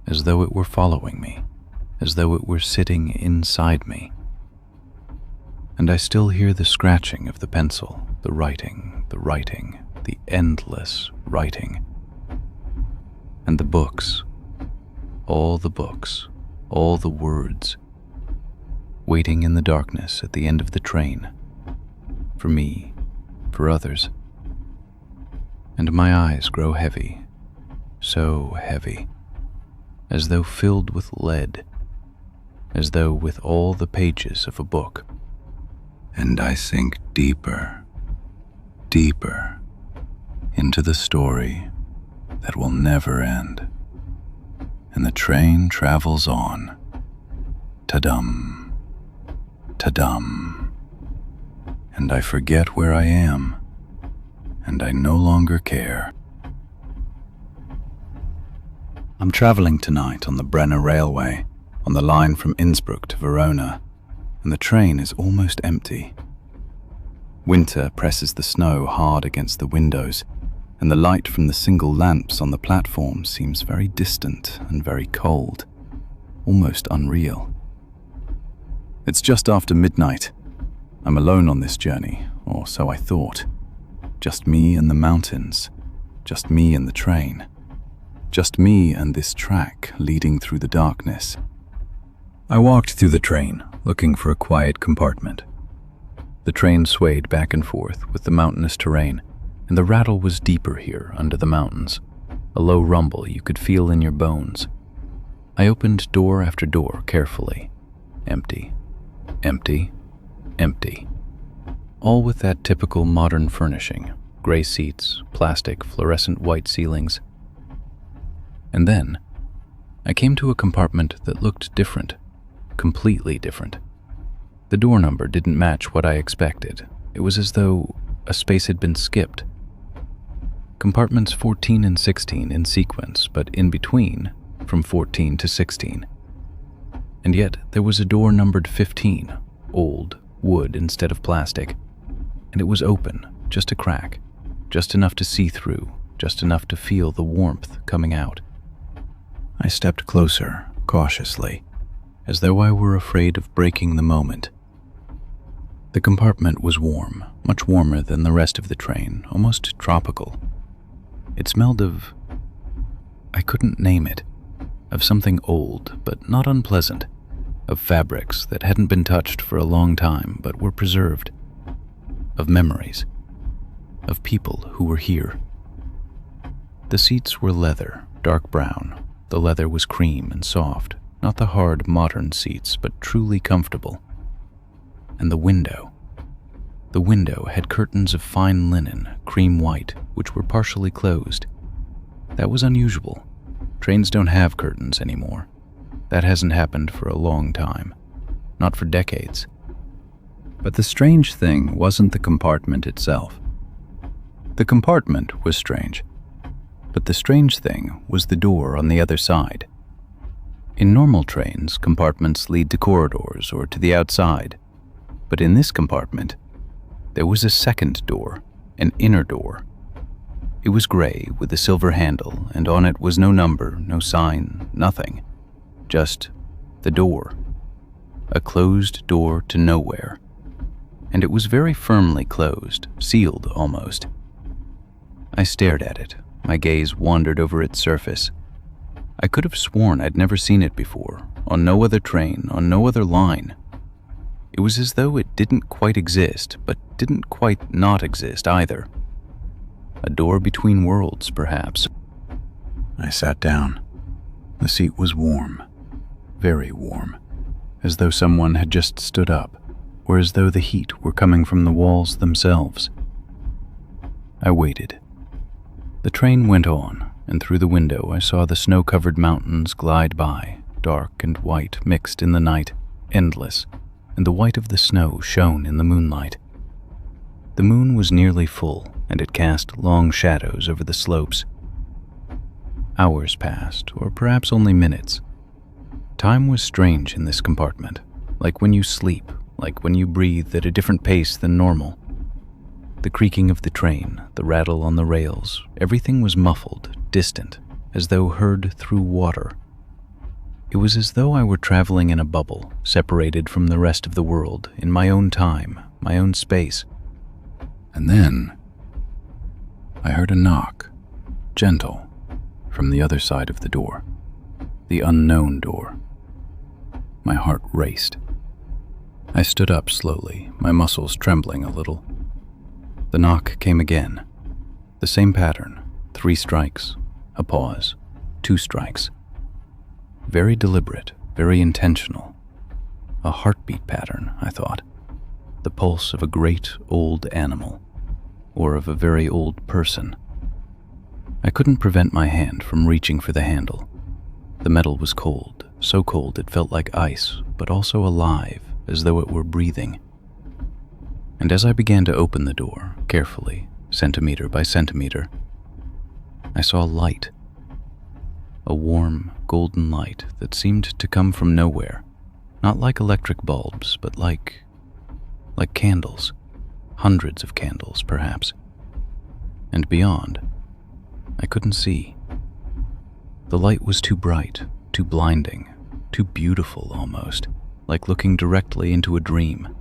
as though it were following me, as though it were sitting inside me. And I still hear the scratching of the pencil, the writing, the endless writing. And the books, all the words, waiting in the darkness at the end of the train, for me, for others. And my eyes grow heavy, so heavy, as though filled with lead, as though with all the pages of a book. And I sink deeper, deeper into the story that will never end. And the train travels on. Ta-dum, ta-dum. And I forget where I am, and I no longer care. I'm traveling tonight on the Brenner Railway, on the line from Innsbruck to Verona, and the train is almost empty. Winter presses the snow hard against the windows, and the light from the single lamps on the platform seems very distant and very cold, almost unreal. It's just after midnight. I'm alone on this journey, or so I thought. Just me and the mountains, just me and the train, just me and this track leading through the darkness. I walked through the train, looking for a quiet compartment. The train swayed back and forth with the mountainous terrain, and the rattle was deeper here under the mountains, a low rumble you could feel in your bones. I opened door after door carefully. Empty, empty, empty. All with that typical modern furnishing, gray seats, plastic, fluorescent white ceilings. And then, I came to a compartment that looked different, completely different. The door number didn't match what I expected. It was as though a space had been skipped. Compartments 14 and 16 in sequence, but in between, from 14 to 16. And yet, there was a door numbered 15, old, wood instead of plastic, and it was open, just a crack, just enough to see through, just enough to feel the warmth coming out. I stepped closer, cautiously, as though I were afraid of breaking the moment. The compartment was warm, much warmer than the rest of the train, almost tropical. It smelled of... I couldn't name it. Of something old, but not unpleasant. Of fabrics that hadn't been touched for a long time, but were preserved. Of memories. Of people who were here. The seats were leather, dark brown. The leather was cream and soft, not the hard modern seats, but truly comfortable. And the window had curtains of fine linen, cream white, which were partially closed. That was unusual. Trains don't have curtains anymore. That hasn't happened for a long time, not for decades. But the strange thing wasn't the compartment itself. The compartment was strange, but the strange thing was the door on the other side. In normal trains, compartments lead to corridors or to the outside, but in this compartment, there was a second door, an inner door. It was gray with a silver handle, and on it was no number, no sign, nothing. Just the door. a closed door to nowhere. And it was very firmly closed, sealed almost. I stared at it. My gaze wandered over its surface. I could have sworn I'd never seen it before, on no other train, on no other line. It was as though it didn't quite exist, but didn't quite not exist either. A door between worlds, perhaps. I sat down. The seat was warm, very warm, as though someone had just stood up, or as though the heat were coming from the walls themselves. I waited. The train went on, and through the window I saw the snow-covered mountains glide by, dark and white mixed in the night, endless, and the white of the snow shone in the moonlight. The moon was nearly full, and it cast long shadows over the slopes. Hours passed, or perhaps only minutes. Time was strange in this compartment, like when you sleep, like when you breathe at a different pace than normal. The creaking of the train, the rattle on the rails, everything was muffled, distant, as though heard through water. It was as though I were traveling in a bubble, separated from the rest of the world, in my own time, my own space. And then I heard a knock, gentle, from the other side of the door, the unknown door. My heart raced. I stood up slowly, my muscles trembling a little. The knock came again. The same pattern, 3 strikes, a pause, 2 strikes. Very deliberate, very intentional. A heartbeat pattern, I thought. The pulse of a great old animal, or of a very old person. I couldn't prevent my hand from reaching for the handle. The metal was cold, so cold it felt like ice, but also alive, as though it were breathing. And as I began to open the door, carefully, centimeter by centimeter, I saw light. A warm, golden light that seemed to come from nowhere, not like electric bulbs, but like candles, hundreds of candles, perhaps. And beyond, I couldn't see. The light was too bright, too blinding, too beautiful almost, like looking directly into a dream.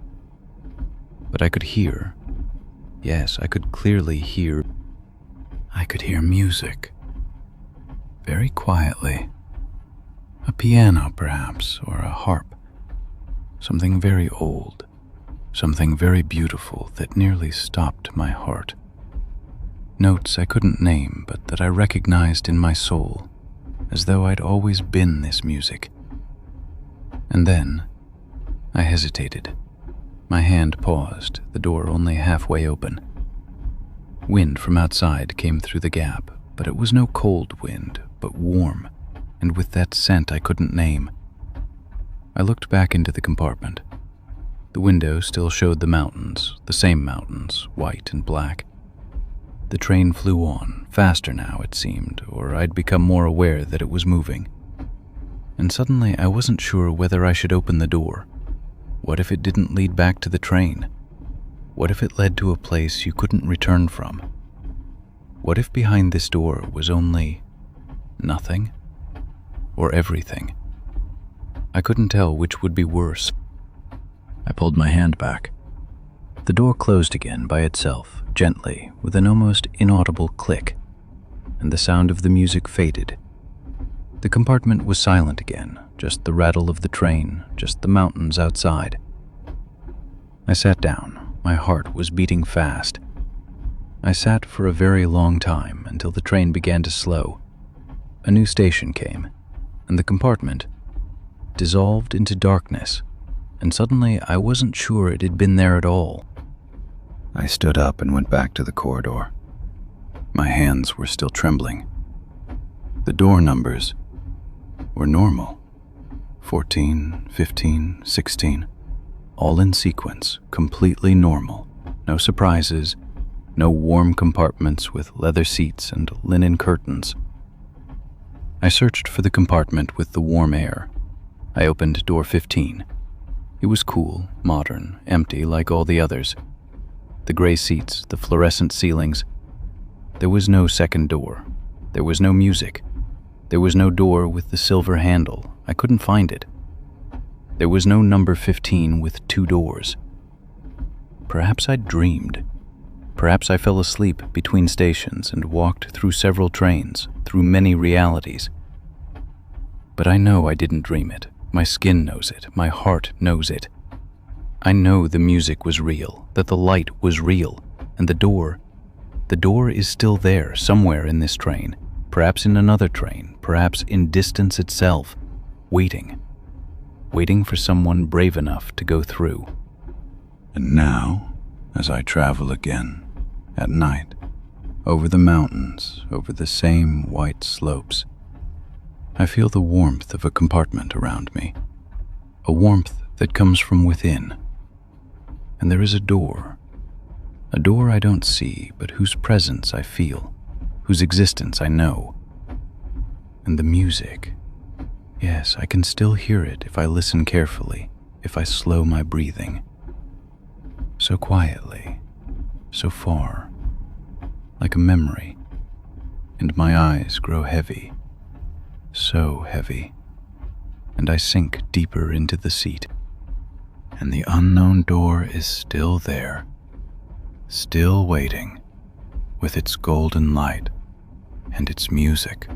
But I could hear, yes, I could clearly hear. I could hear music, very quietly. A piano, perhaps, or a harp. Something very old, something very beautiful that nearly stopped my heart. Notes I couldn't name, but that I recognized in my soul, as though I'd always been this music. And then I hesitated. My hand paused, the door only halfway open. Wind from outside came through the gap, but it was no cold wind, but warm, and with that scent I couldn't name. I looked back into the compartment. The window still showed the mountains, the same mountains, white and black. The train flew on, faster now it seemed, or I'd become more aware that it was moving. And suddenly I wasn't sure whether I should open the door. What if it didn't lead back to the train? What if it led to a place you couldn't return from? What if behind this door was only nothing? Or everything? I couldn't tell which would be worse. I pulled my hand back. The door closed again by itself, gently, with an almost inaudible click, and the sound of the music faded. The compartment was silent again, just the rattle of the train, just the mountains outside. I sat down. My heart was beating fast. I sat for a very long time until the train began to slow. A new station came, and the compartment dissolved into darkness, and suddenly I wasn't sure it had been there at all. I stood up and went back to the corridor. My hands were still trembling. The door numbers were normal. 14, 15, 16, all in sequence, completely normal. No surprises, no warm compartments with leather seats and linen curtains. I searched for the compartment with the warm air. I opened door 15. It was cool, modern, empty like all the others. The gray seats, the fluorescent ceilings. There was no second door. There was no music. There was no door with the silver handle. I couldn't find it. There was no number 15 with 2 doors. Perhaps I dreamed. Perhaps I fell asleep between stations and walked through several trains, through many realities. But I know I didn't dream it. My skin knows it. My heart knows it. I know the music was real, that the light was real, and the door is still there somewhere in this train, perhaps in another train, perhaps in distance itself, waiting for someone brave enough to go through. And now, as I travel again, at night, over the mountains, over the same white slopes, I feel the warmth of a compartment around me, a warmth that comes from within. And there is a door I don't see, but whose presence I feel, whose existence I know. And the music, yes, I can still hear it if I listen carefully, if I slow my breathing. So quietly, so far, like a memory, and my eyes grow heavy, so heavy, and I sink deeper into the seat, and the unknown door is still there, still waiting, with its golden light and its music.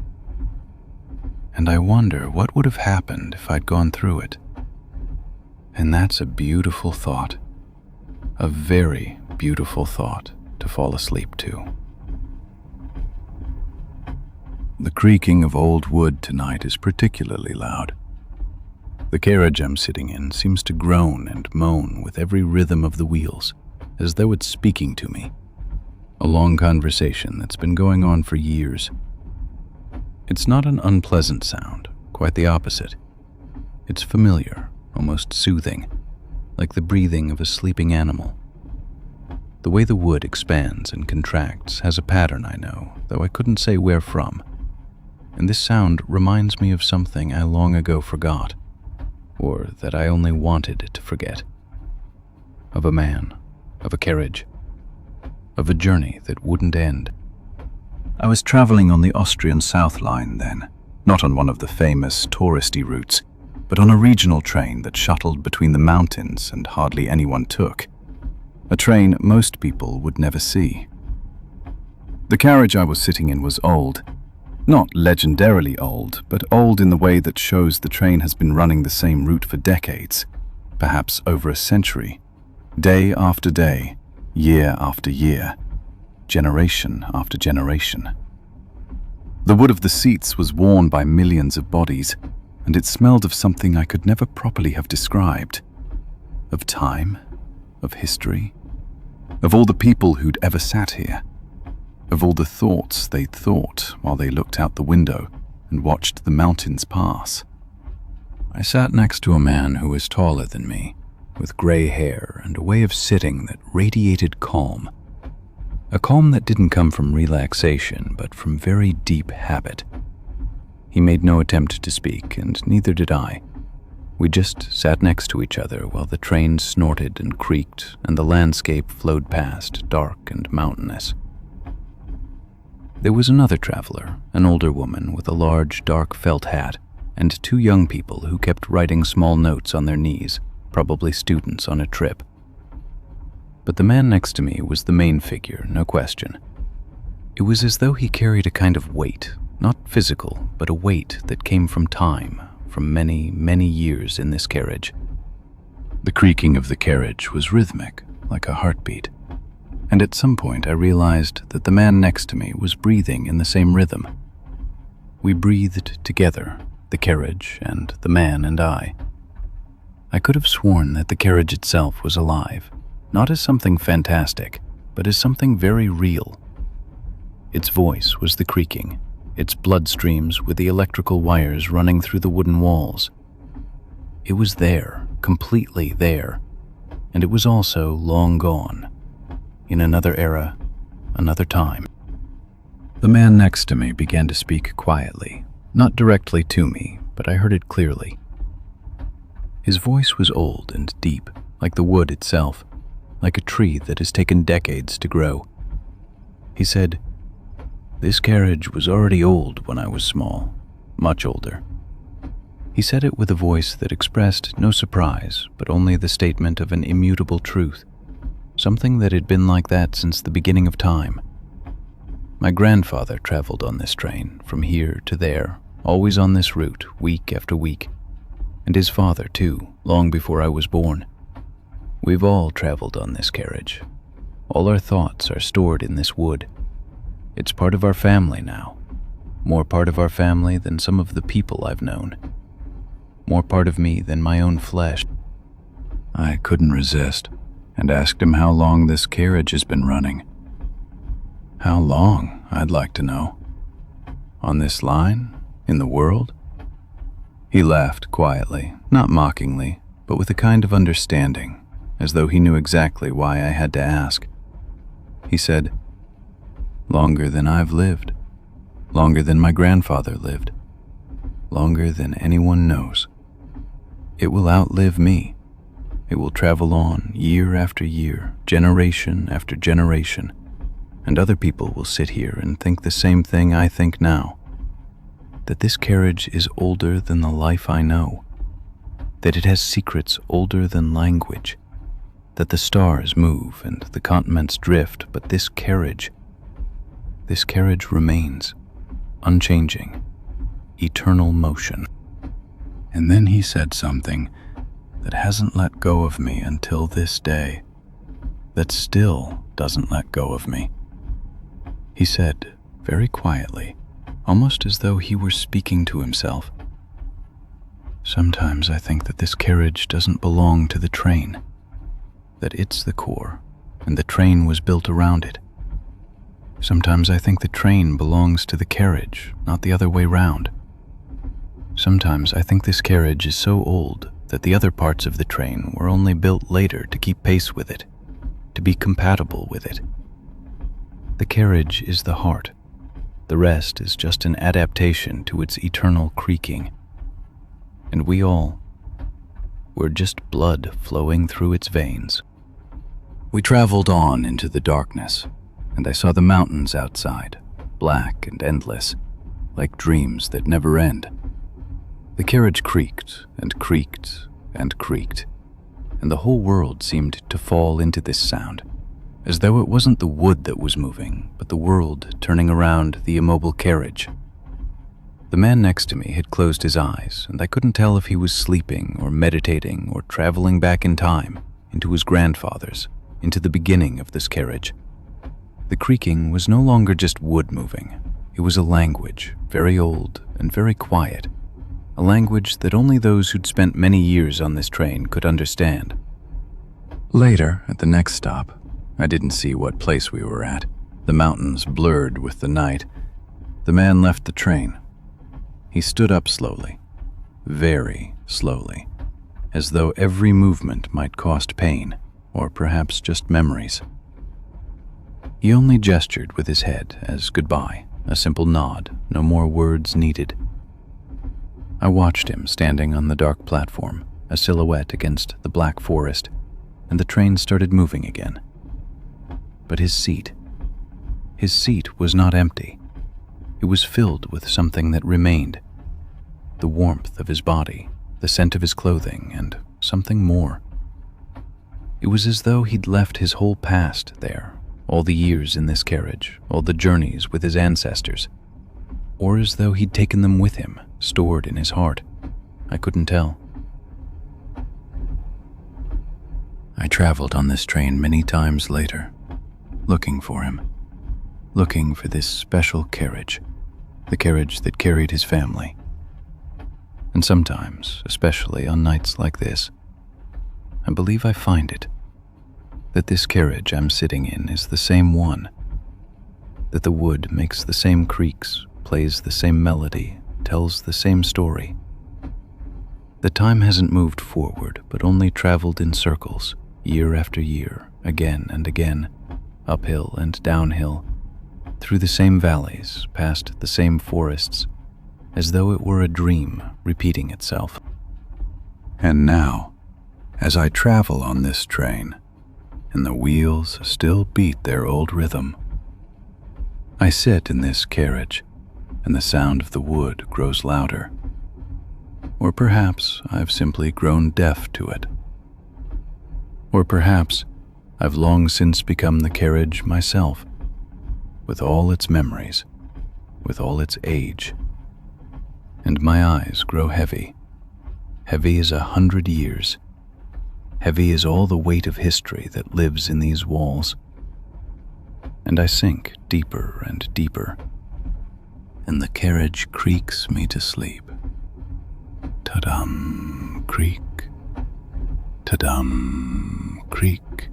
And I wonder what would have happened if I'd gone through it. And that's a beautiful thought, a very beautiful thought to fall asleep to. The creaking of old wood tonight is particularly loud. The carriage I'm sitting in seems to groan and moan with every rhythm of the wheels, as though it's speaking to me. A long conversation that's been going on for years. It's not an unpleasant sound, quite the opposite. It's familiar, almost soothing, like the breathing of a sleeping animal. The way the wood expands and contracts has a pattern I know, though I couldn't say where from. And this sound reminds me of something I long ago forgot, or that I only wanted to forget. Of a man, of a carriage, of a journey that wouldn't end. I was traveling on the Austrian South Line then, not on one of the famous touristy routes, but on a regional train that shuttled between the mountains and hardly anyone took. A train most people would never see. The carriage I was sitting in was old. Not legendarily old, but old in the way that shows the train has been running the same route for decades, perhaps over a century, day after day, year after year, generation after generation. The wood of the seats was worn by millions of bodies, and it smelled of something I could never properly have described. Of time, of history, of all the people who'd ever sat here, of all the thoughts they'd thought while they looked out the window and watched the mountains pass. I sat next to a man who was taller than me, with gray hair and a way of sitting that radiated calm. A calm that didn't come from relaxation, but from very deep habit. He made no attempt to speak, and neither did I. We just sat next to each other while the train snorted and creaked and the landscape flowed past, dark and mountainous. There was another traveler, an older woman with a large, dark felt hat, and 2 young people who kept writing small notes on their knees, probably students on a trip. But the man next to me was the main figure, no question. It was as though he carried a kind of weight, not physical, but a weight that came from time, from many, many years in this carriage. The creaking of the carriage was rhythmic, like a heartbeat. And at some point I realized that the man next to me was breathing in the same rhythm. We breathed together, the carriage and the man and I. I could have sworn that the carriage itself was alive, not as something fantastic, but as something very real. Its voice was the creaking, its bloodstreams with the electrical wires running through the wooden walls. It was there, completely there, and it was also long gone, in another era, another time. The man next to me began to speak quietly, not directly to me, but I heard it clearly. His voice was old and deep, like the wood itself, like a tree that has taken decades to grow. He said, "This carriage was already old when I was small, much older. He said it with a voice that expressed no surprise, but only the statement of an immutable truth, something that had been like that since the beginning of time. My grandfather traveled on this train, from here to there, always on this route, week after week. And his father, too, long before I was born. We've all traveled on this carriage. All our thoughts are stored in this wood. It's part of our family now. More part of our family than some of the people I've known. More part of me than my own flesh. I couldn't resist, and asked him how long this carriage has been running. How long, I'd like to know. On this line? In the world? He laughed quietly, not mockingly, but with a kind of understanding, as though he knew exactly why I had to ask. He said, "Longer than I've lived. Longer than my grandfather lived. Longer than anyone knows. It will outlive me. It will travel on year after year, generation after generation, and other people will sit here and think the same thing I think now, that this carriage is older than the life I know, that it has secrets older than language, that the stars move and the continents drift, but this carriage remains, unchanging, eternal motion." And then he said something that hasn't let go of me until this day, that still doesn't let go of me. He said, very quietly, almost as though he were speaking to himself, "Sometimes I think that this carriage doesn't belong to the train, that it's the core, and the train was built around it. Sometimes I think the train belongs to the carriage, not the other way round. Sometimes I think this carriage is so old that the other parts of the train were only built later to keep pace with it, to be compatible with it. The carriage is the heart. The rest is just an adaptation to its eternal creaking. And we're just blood flowing through its veins." We traveled on into the darkness, and I saw the mountains outside, black and endless, like dreams that never end. The carriage creaked and creaked and creaked, and the whole world seemed to fall into this sound, as though it wasn't the wood that was moving, but the world turning around the immobile carriage. The man next to me had closed his eyes, and I couldn't tell if he was sleeping or meditating or traveling back in time, into his grandfather's, into the beginning of this carriage. The creaking was no longer just wood moving. It was a language, very old and very quiet, a language that only those who'd spent many years on this train could understand. Later, at the next stop, I didn't see what place we were at. The mountains blurred with the night. The man left the train. He stood up slowly, very slowly, as though every movement might cost pain, or perhaps just memories. He only gestured with his head as goodbye, a simple nod, no more words needed. I watched him standing on the dark platform, a silhouette against the black forest, and the train started moving again. But his seat was not empty. It was filled with something that remained. The warmth of his body, the scent of his clothing, and something more. It was as though he'd left his whole past there, all the years in this carriage, all the journeys with his ancestors, or as though he'd taken them with him, stored in his heart. I couldn't tell. I traveled on this train many times later, looking for him, looking for this special carriage, the carriage that carried his family. And sometimes, especially on nights like this, I believe I find it, that this carriage I'm sitting in is the same one, that the wood makes the same creaks, plays the same melody, tells the same story. The time hasn't moved forward, but only traveled in circles, year after year, again and again, uphill and downhill, through the same valleys, past the same forests, as though it were a dream repeating itself. And now, as I travel on this train, and the wheels still beat their old rhythm, I sit in this carriage, and the sound of the wood grows louder. Or perhaps I've simply grown deaf to it. Or perhaps I've long since become the carriage myself, with all its memories, with all its age. And my eyes grow heavy, heavy as 100 years, heavy as all the weight of history that lives in these walls. And I sink deeper and deeper, and the carriage creaks me to sleep. Ta-dum, creak, ta-dum, creak.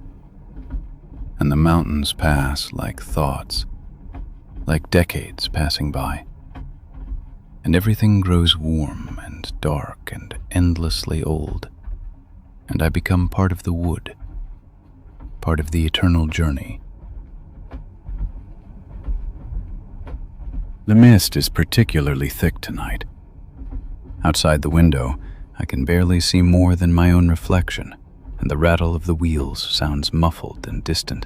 And the mountains pass like thoughts, like decades passing by. And everything grows warm and dark and endlessly old. And I become part of the wood, part of the eternal journey. The mist is particularly thick tonight. Outside the window, I can barely see more than my own reflection, and the rattle of the wheels sounds muffled and distant,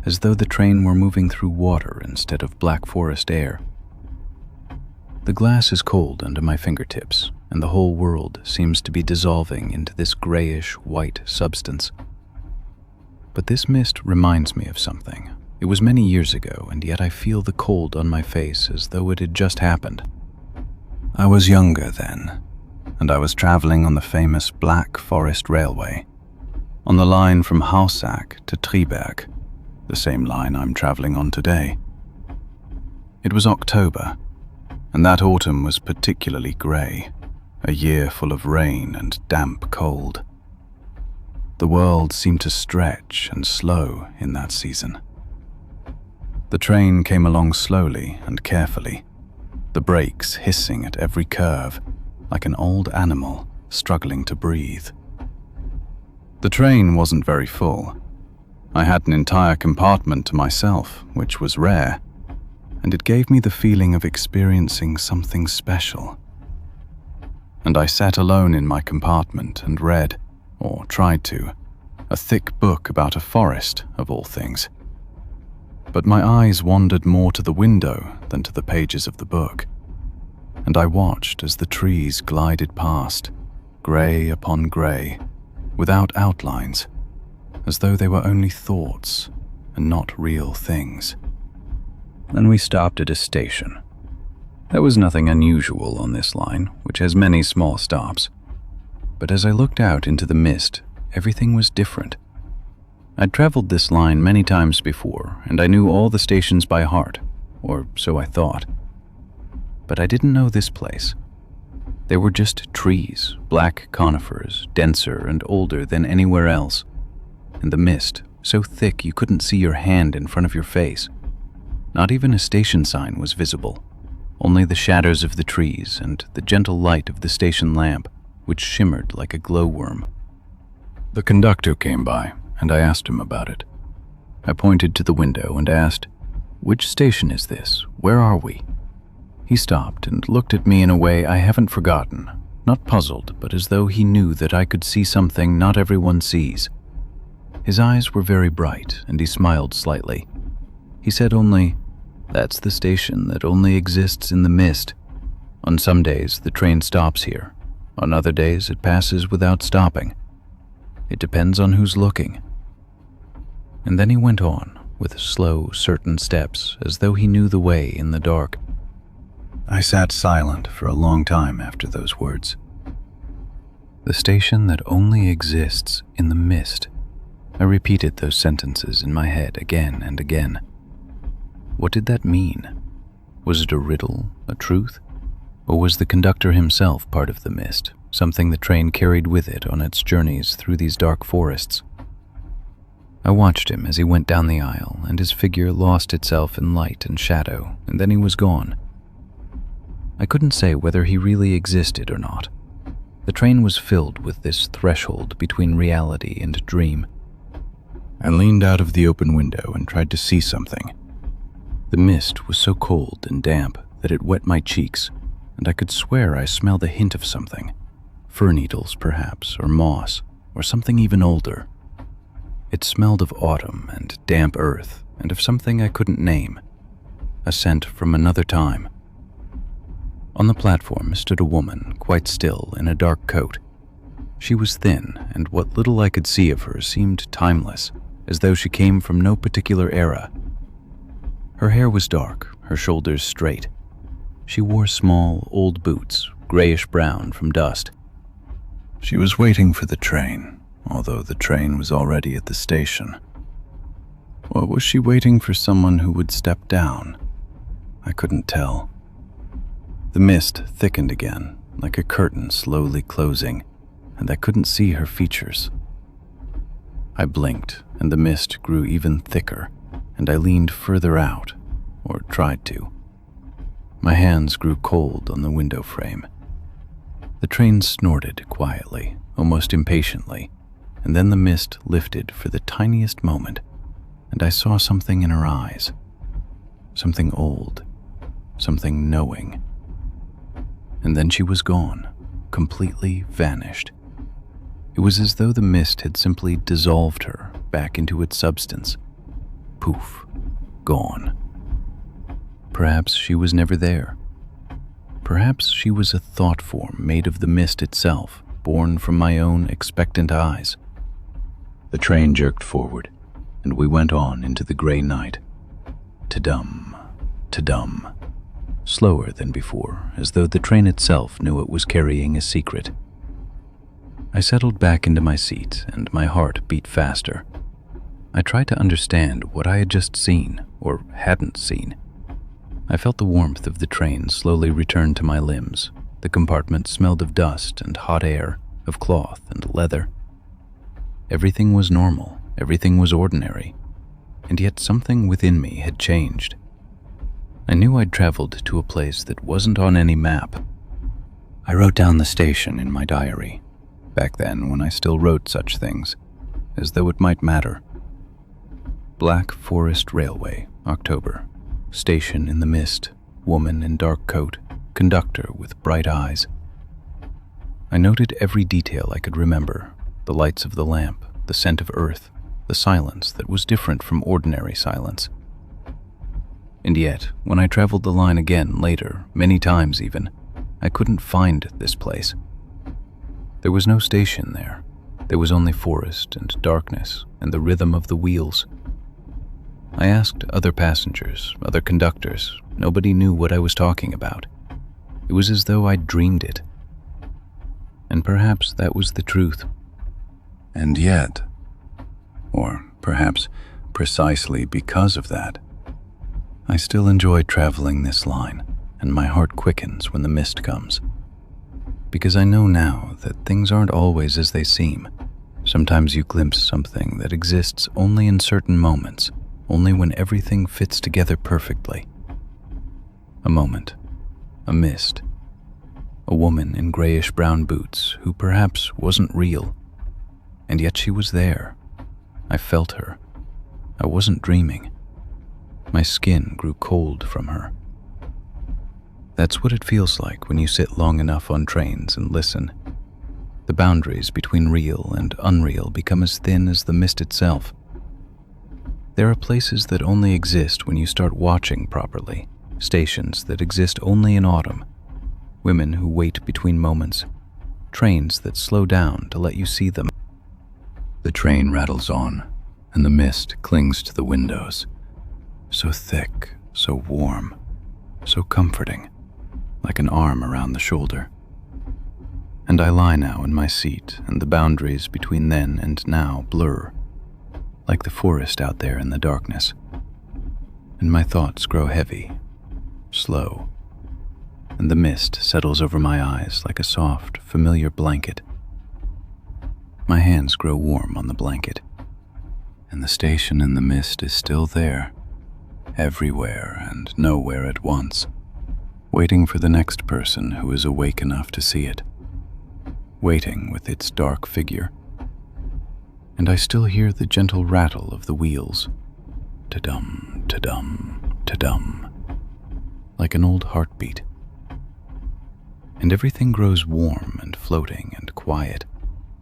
as though the train were moving through water instead of black forest air. The glass is cold under my fingertips, and the whole world seems to be dissolving into this grayish white substance. But this mist reminds me of something. It was many years ago, and yet I feel the cold on my face as though it had just happened. I was younger then, and I was traveling on the famous Black Forest Railway, on the line from Hausack to Triberg, the same line I'm traveling on today. It was October, and that autumn was particularly grey, a year full of rain and damp cold. The world seemed to stretch and slow in that season. The train came along slowly and carefully, the brakes hissing at every curve, like an old animal struggling to breathe. The train wasn't very full. I had an entire compartment to myself, which was rare, and it gave me the feeling of experiencing something special. And I sat alone in my compartment and read, or tried to, a thick book about a forest, of all things. But my eyes wandered more to the window than to the pages of the book, and I watched as the trees glided past, grey upon grey, without outlines, as though they were only thoughts and not real things. Then we stopped at a station. There was nothing unusual on this line, which has many small stops. But as I looked out into the mist, everything was different. I'd traveled this line many times before, and I knew all the stations by heart, or so I thought. But I didn't know this place. They were just trees, black conifers, denser and older than anywhere else, and the mist, so thick you couldn't see your hand in front of your face. Not even a station sign was visible, only the shadows of the trees and the gentle light of the station lamp, which shimmered like a glowworm. The conductor came by, and I asked him about it. I pointed to the window and asked, "Which station is this? Where are we?" He stopped and looked at me in a way I haven't forgotten, not puzzled, but as though he knew that I could see something not everyone sees. His eyes were very bright, and he smiled slightly. He said only, "That's the station that only exists in the mist. On some days, the train stops here. On other days, it passes without stopping. It depends on who's looking." And then he went on, with slow, certain steps, as though he knew the way in the dark. I sat silent for a long time after those words. The station that only exists in the mist. I repeated those sentences in my head again and again. What did that mean? Was it a riddle, a truth? Or was the conductor himself part of the mist, something the train carried with it on its journeys through these dark forests? I watched him as he went down the aisle, and his figure lost itself in light and shadow, and then he was gone. I couldn't say whether he really existed or not. The train was filled with this threshold between reality and dream. I leaned out of the open window and tried to see something. The mist was so cold and damp that it wet my cheeks, and I could swear I smelled a hint of something. Fir needles, perhaps, or moss, or something even older. It smelled of autumn and damp earth, and of something I couldn't name. A scent from another time. On the platform stood a woman, quite still, in a dark coat. She was thin, and what little I could see of her seemed timeless, as though she came from no particular era. Her hair was dark, her shoulders straight. She wore small, old boots, grayish-brown from dust. She was waiting for the train, although the train was already at the station. Or was she waiting for someone who would step down? I couldn't tell. The mist thickened again, like a curtain slowly closing, and I couldn't see her features. I blinked, and the mist grew even thicker, and I leaned further out, or tried to. My hands grew cold on the window frame. The train snorted quietly, almost impatiently, and then the mist lifted for the tiniest moment, and I saw something in her eyes. Something old, something knowing. And then she was gone, completely vanished. It was as though the mist had simply dissolved her back into its substance. Poof, gone. Perhaps she was never there. Perhaps she was a thought form made of the mist itself, born from my own expectant eyes. The train jerked forward, and we went on into the gray night. Ta-dum, ta-dum. Slower than before, as though the train itself knew it was carrying a secret. I settled back into my seat, and my heart beat faster. I tried to understand what I had just seen, or hadn't seen. I felt the warmth of the train slowly return to my limbs. The compartment smelled of dust and hot air, of cloth and leather. Everything was normal, everything was ordinary, and yet something within me had changed. I knew I'd traveled to a place that wasn't on any map. I wrote down the station in my diary, back then when I still wrote such things, as though it might matter. Black Forest Railway, October. Station in the mist, woman in dark coat, conductor with bright eyes. I noted every detail I could remember, the lights of the lamp, the scent of earth, the silence that was different from ordinary silence. And yet, when I traveled the line again later, many times even, I couldn't find this place. There was no station there. There was only forest and darkness and the rhythm of the wheels. I asked other passengers, other conductors. Nobody knew what I was talking about. It was as though I'd dreamed it. And perhaps that was the truth. And yet, or perhaps precisely because of that, I still enjoy traveling this line, and my heart quickens when the mist comes. Because I know now that things aren't always as they seem. Sometimes you glimpse something that exists only in certain moments, only when everything fits together perfectly. A moment, a mist, a woman in grayish-brown boots who perhaps wasn't real, and yet she was there. I felt her. I wasn't dreaming. My skin grew cold from her. That's what it feels like when you sit long enough on trains and listen. The boundaries between real and unreal become as thin as the mist itself. There are places that only exist when you start watching properly, stations that exist only in autumn, women who wait between moments, trains that slow down to let you see them. The train rattles on, and the mist clings to the windows. So thick, so warm, so comforting, like an arm around the shoulder. And I lie now in my seat, and the boundaries between then and now blur, like the forest out there in the darkness. And my thoughts grow heavy, slow, and the mist settles over my eyes like a soft, familiar blanket. My hands grow warm on the blanket, and the station in the mist is still there, everywhere and nowhere at once, waiting for the next person who is awake enough to see it, waiting with its dark figure. And I still hear the gentle rattle of the wheels, ta-dum, ta-dum, ta-dum, like an old heartbeat. And everything grows warm and floating and quiet,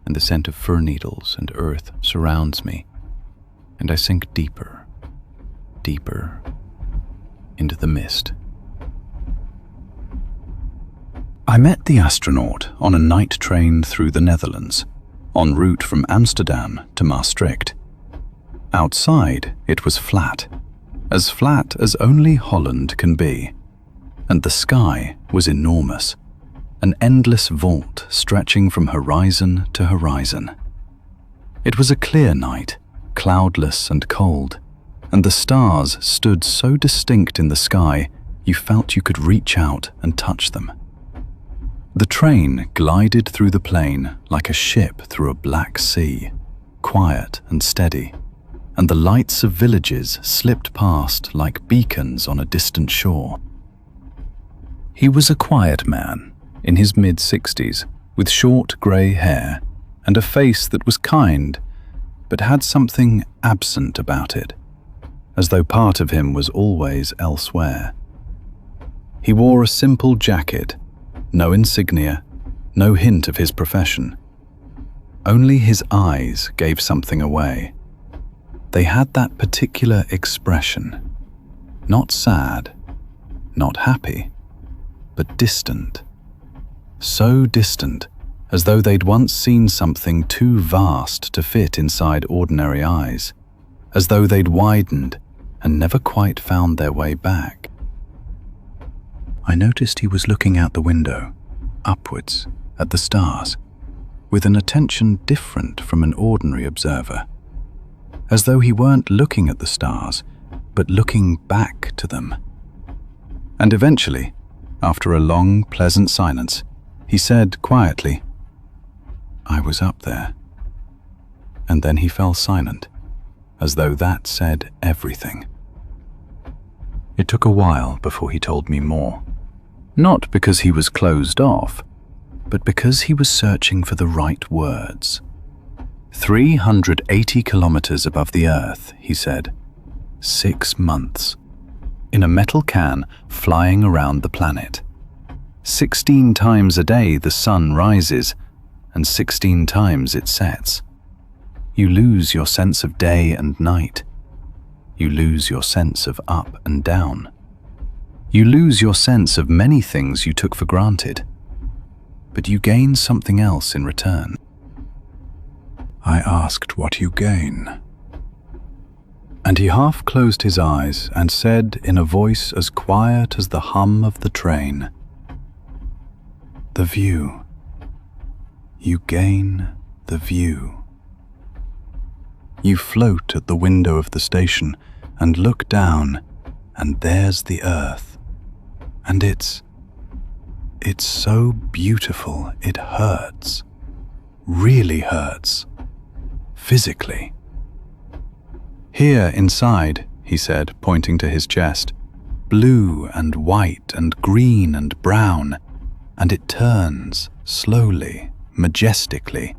and the scent of fir needles and earth surrounds me, and I sink deeper, deeper into the mist. I met the astronaut on a night train through the Netherlands, en route from Amsterdam to Maastricht. Outside, it was flat as only Holland can be, and the sky was enormous, an endless vault stretching from horizon to horizon. It was a clear night, cloudless and cold, and the stars stood so distinct in the sky you felt you could reach out and touch them. The train glided through the plain like a ship through a black sea, quiet and steady, and the lights of villages slipped past like beacons on a distant shore. He was a quiet man, in his mid-60s, with short grey hair and a face that was kind, but had something absent about it, as though part of him was always elsewhere. He wore a simple jacket, no insignia, no hint of his profession. Only his eyes gave something away. They had that particular expression, not sad, not happy, but distant. So distant, as though they'd once seen something too vast to fit inside ordinary eyes, as though they'd widened and never quite found their way back. I noticed he was looking out the window, upwards, at the stars, with an attention different from an ordinary observer, as though he weren't looking at the stars, but looking back to them. And eventually, after a long, pleasant silence, he said quietly, "I was up there." And then he fell silent, as though that said everything. It took a while before he told me more. Not because he was closed off, but because he was searching for the right words. 380 kilometers above the Earth, he said. 6 months. In a metal can flying around the planet. 16 times a day the sun rises, and 16 times it sets. You lose your sense of day and night. You lose your sense of up and down. You lose your sense of many things you took for granted, but you gain something else in return. I asked what you gain. And he half closed his eyes and said in a voice as quiet as the hum of the train, "The view. You gain the view. You float at the window of the station and look down, and there's the Earth. And it's so beautiful it hurts. Really hurts. Physically. Here inside," he said, pointing to his chest, "blue and white and green and brown, and it turns slowly, majestically,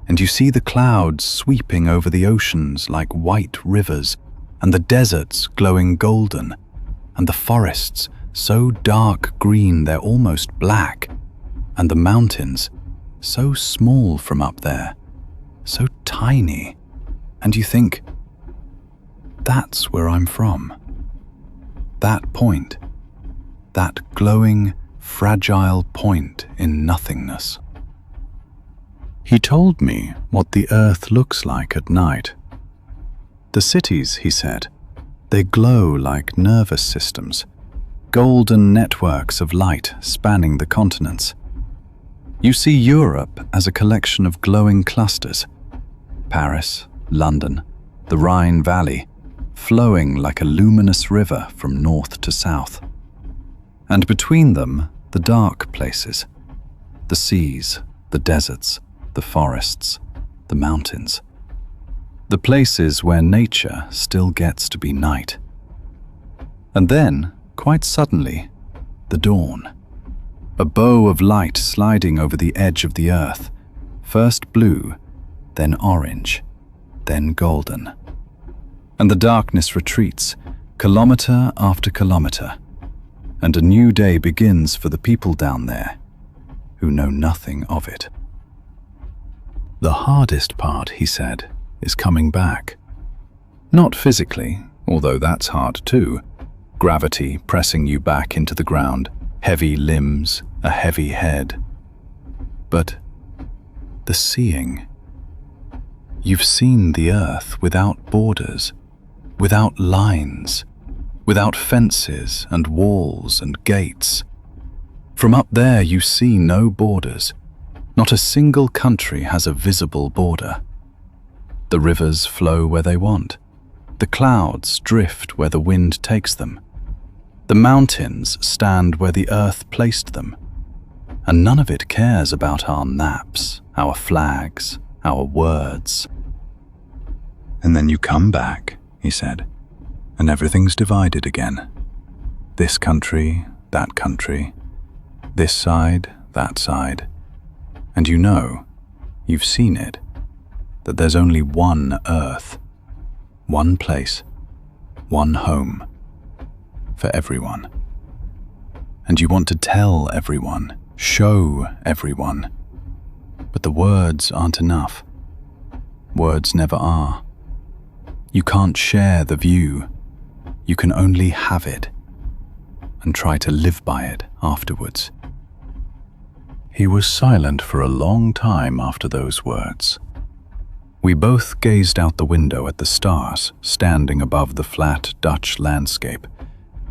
and you see the clouds sweeping over the oceans like white rivers, and the deserts glowing golden, and the forests so dark green they're almost black, and the mountains so small from up there, so tiny, and you think, that's where I'm from. That point, that glowing, fragile point in nothingness." He told me what the Earth looks like at night. The cities, he said, they glow like nervous systems, golden networks of light spanning the continents. You see Europe as a collection of glowing clusters, Paris, London, the Rhine Valley, flowing like a luminous river from north to south. And between them, the dark places, the seas, the deserts, the forests, the mountains, the places where nature still gets to be night. And then, quite suddenly, the dawn. A bow of light sliding over the edge of the Earth, first blue, then orange, then golden. And the darkness retreats, kilometer after kilometer, and a new day begins for the people down there, who know nothing of it. The hardest part, he said, is coming back. Not physically, although that's hard too, gravity pressing you back into the ground, heavy limbs, a heavy head. But the seeing. You've seen the earth without borders, without lines, without fences and walls and gates. From up there you see no borders. Not a single country has a visible border. The rivers flow where they want. The clouds drift where the wind takes them. The mountains stand where the earth placed them. And none of it cares about our naps, our flags, our words. And then you come back, he said, and everything's divided again. This country, that country, this side, that side. And you know, you've seen it, that there's only one earth, one place, one home, for everyone. And you want to tell everyone, show everyone. But the words aren't enough. Words never are. You can't share the view. You can only have it and try to live by it afterwards. He was silent for a long time after those words. We both gazed out the window at the stars standing above the flat Dutch landscape,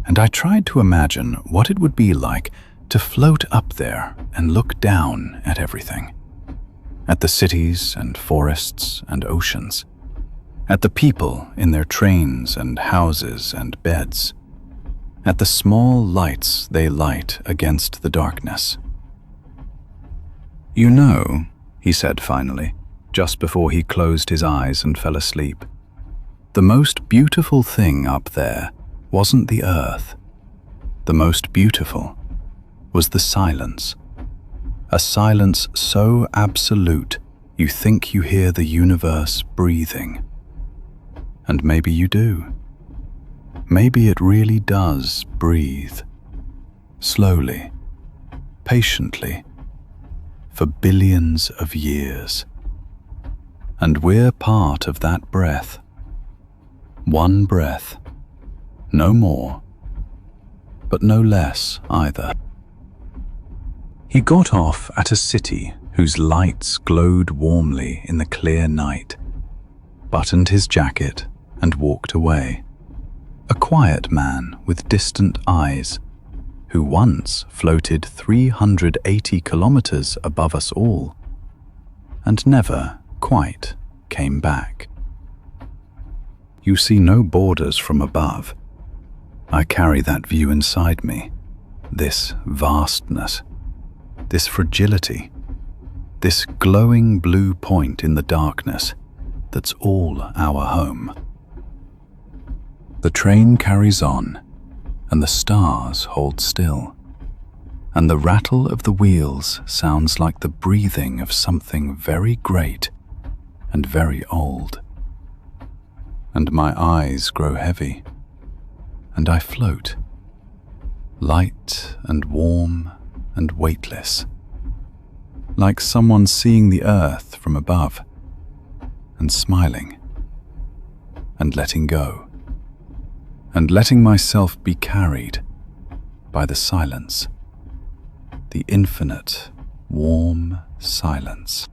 and I tried to imagine what it would be like to float up there and look down at everything. At the cities and forests and oceans. At the people in their trains and houses and beds. At the small lights they light against the darkness. "You know," he said finally, just before he closed his eyes and fell asleep, "the most beautiful thing up there wasn't the earth. The most beautiful was the silence. A silence so absolute you think you hear the universe breathing. And maybe you do. Maybe it really does breathe. Slowly, patiently, for billions of years. And we're part of that breath. One breath. No more, but no less either." He got off at a city whose lights glowed warmly in the clear night, buttoned his jacket and walked away. A quiet man with distant eyes, who once floated 380 kilometers above us all, and never quite came back. You see no borders from above. I carry that view inside me, this vastness, this fragility, this glowing blue point in the darkness that's all our home. The train carries on, and the stars hold still, and the rattle of the wheels sounds like the breathing of something very great and very old. And my eyes grow heavy, and I float, light and warm and weightless, like someone seeing the earth from above, and smiling, and letting go, and letting myself be carried by the silence, the infinite, warm silence.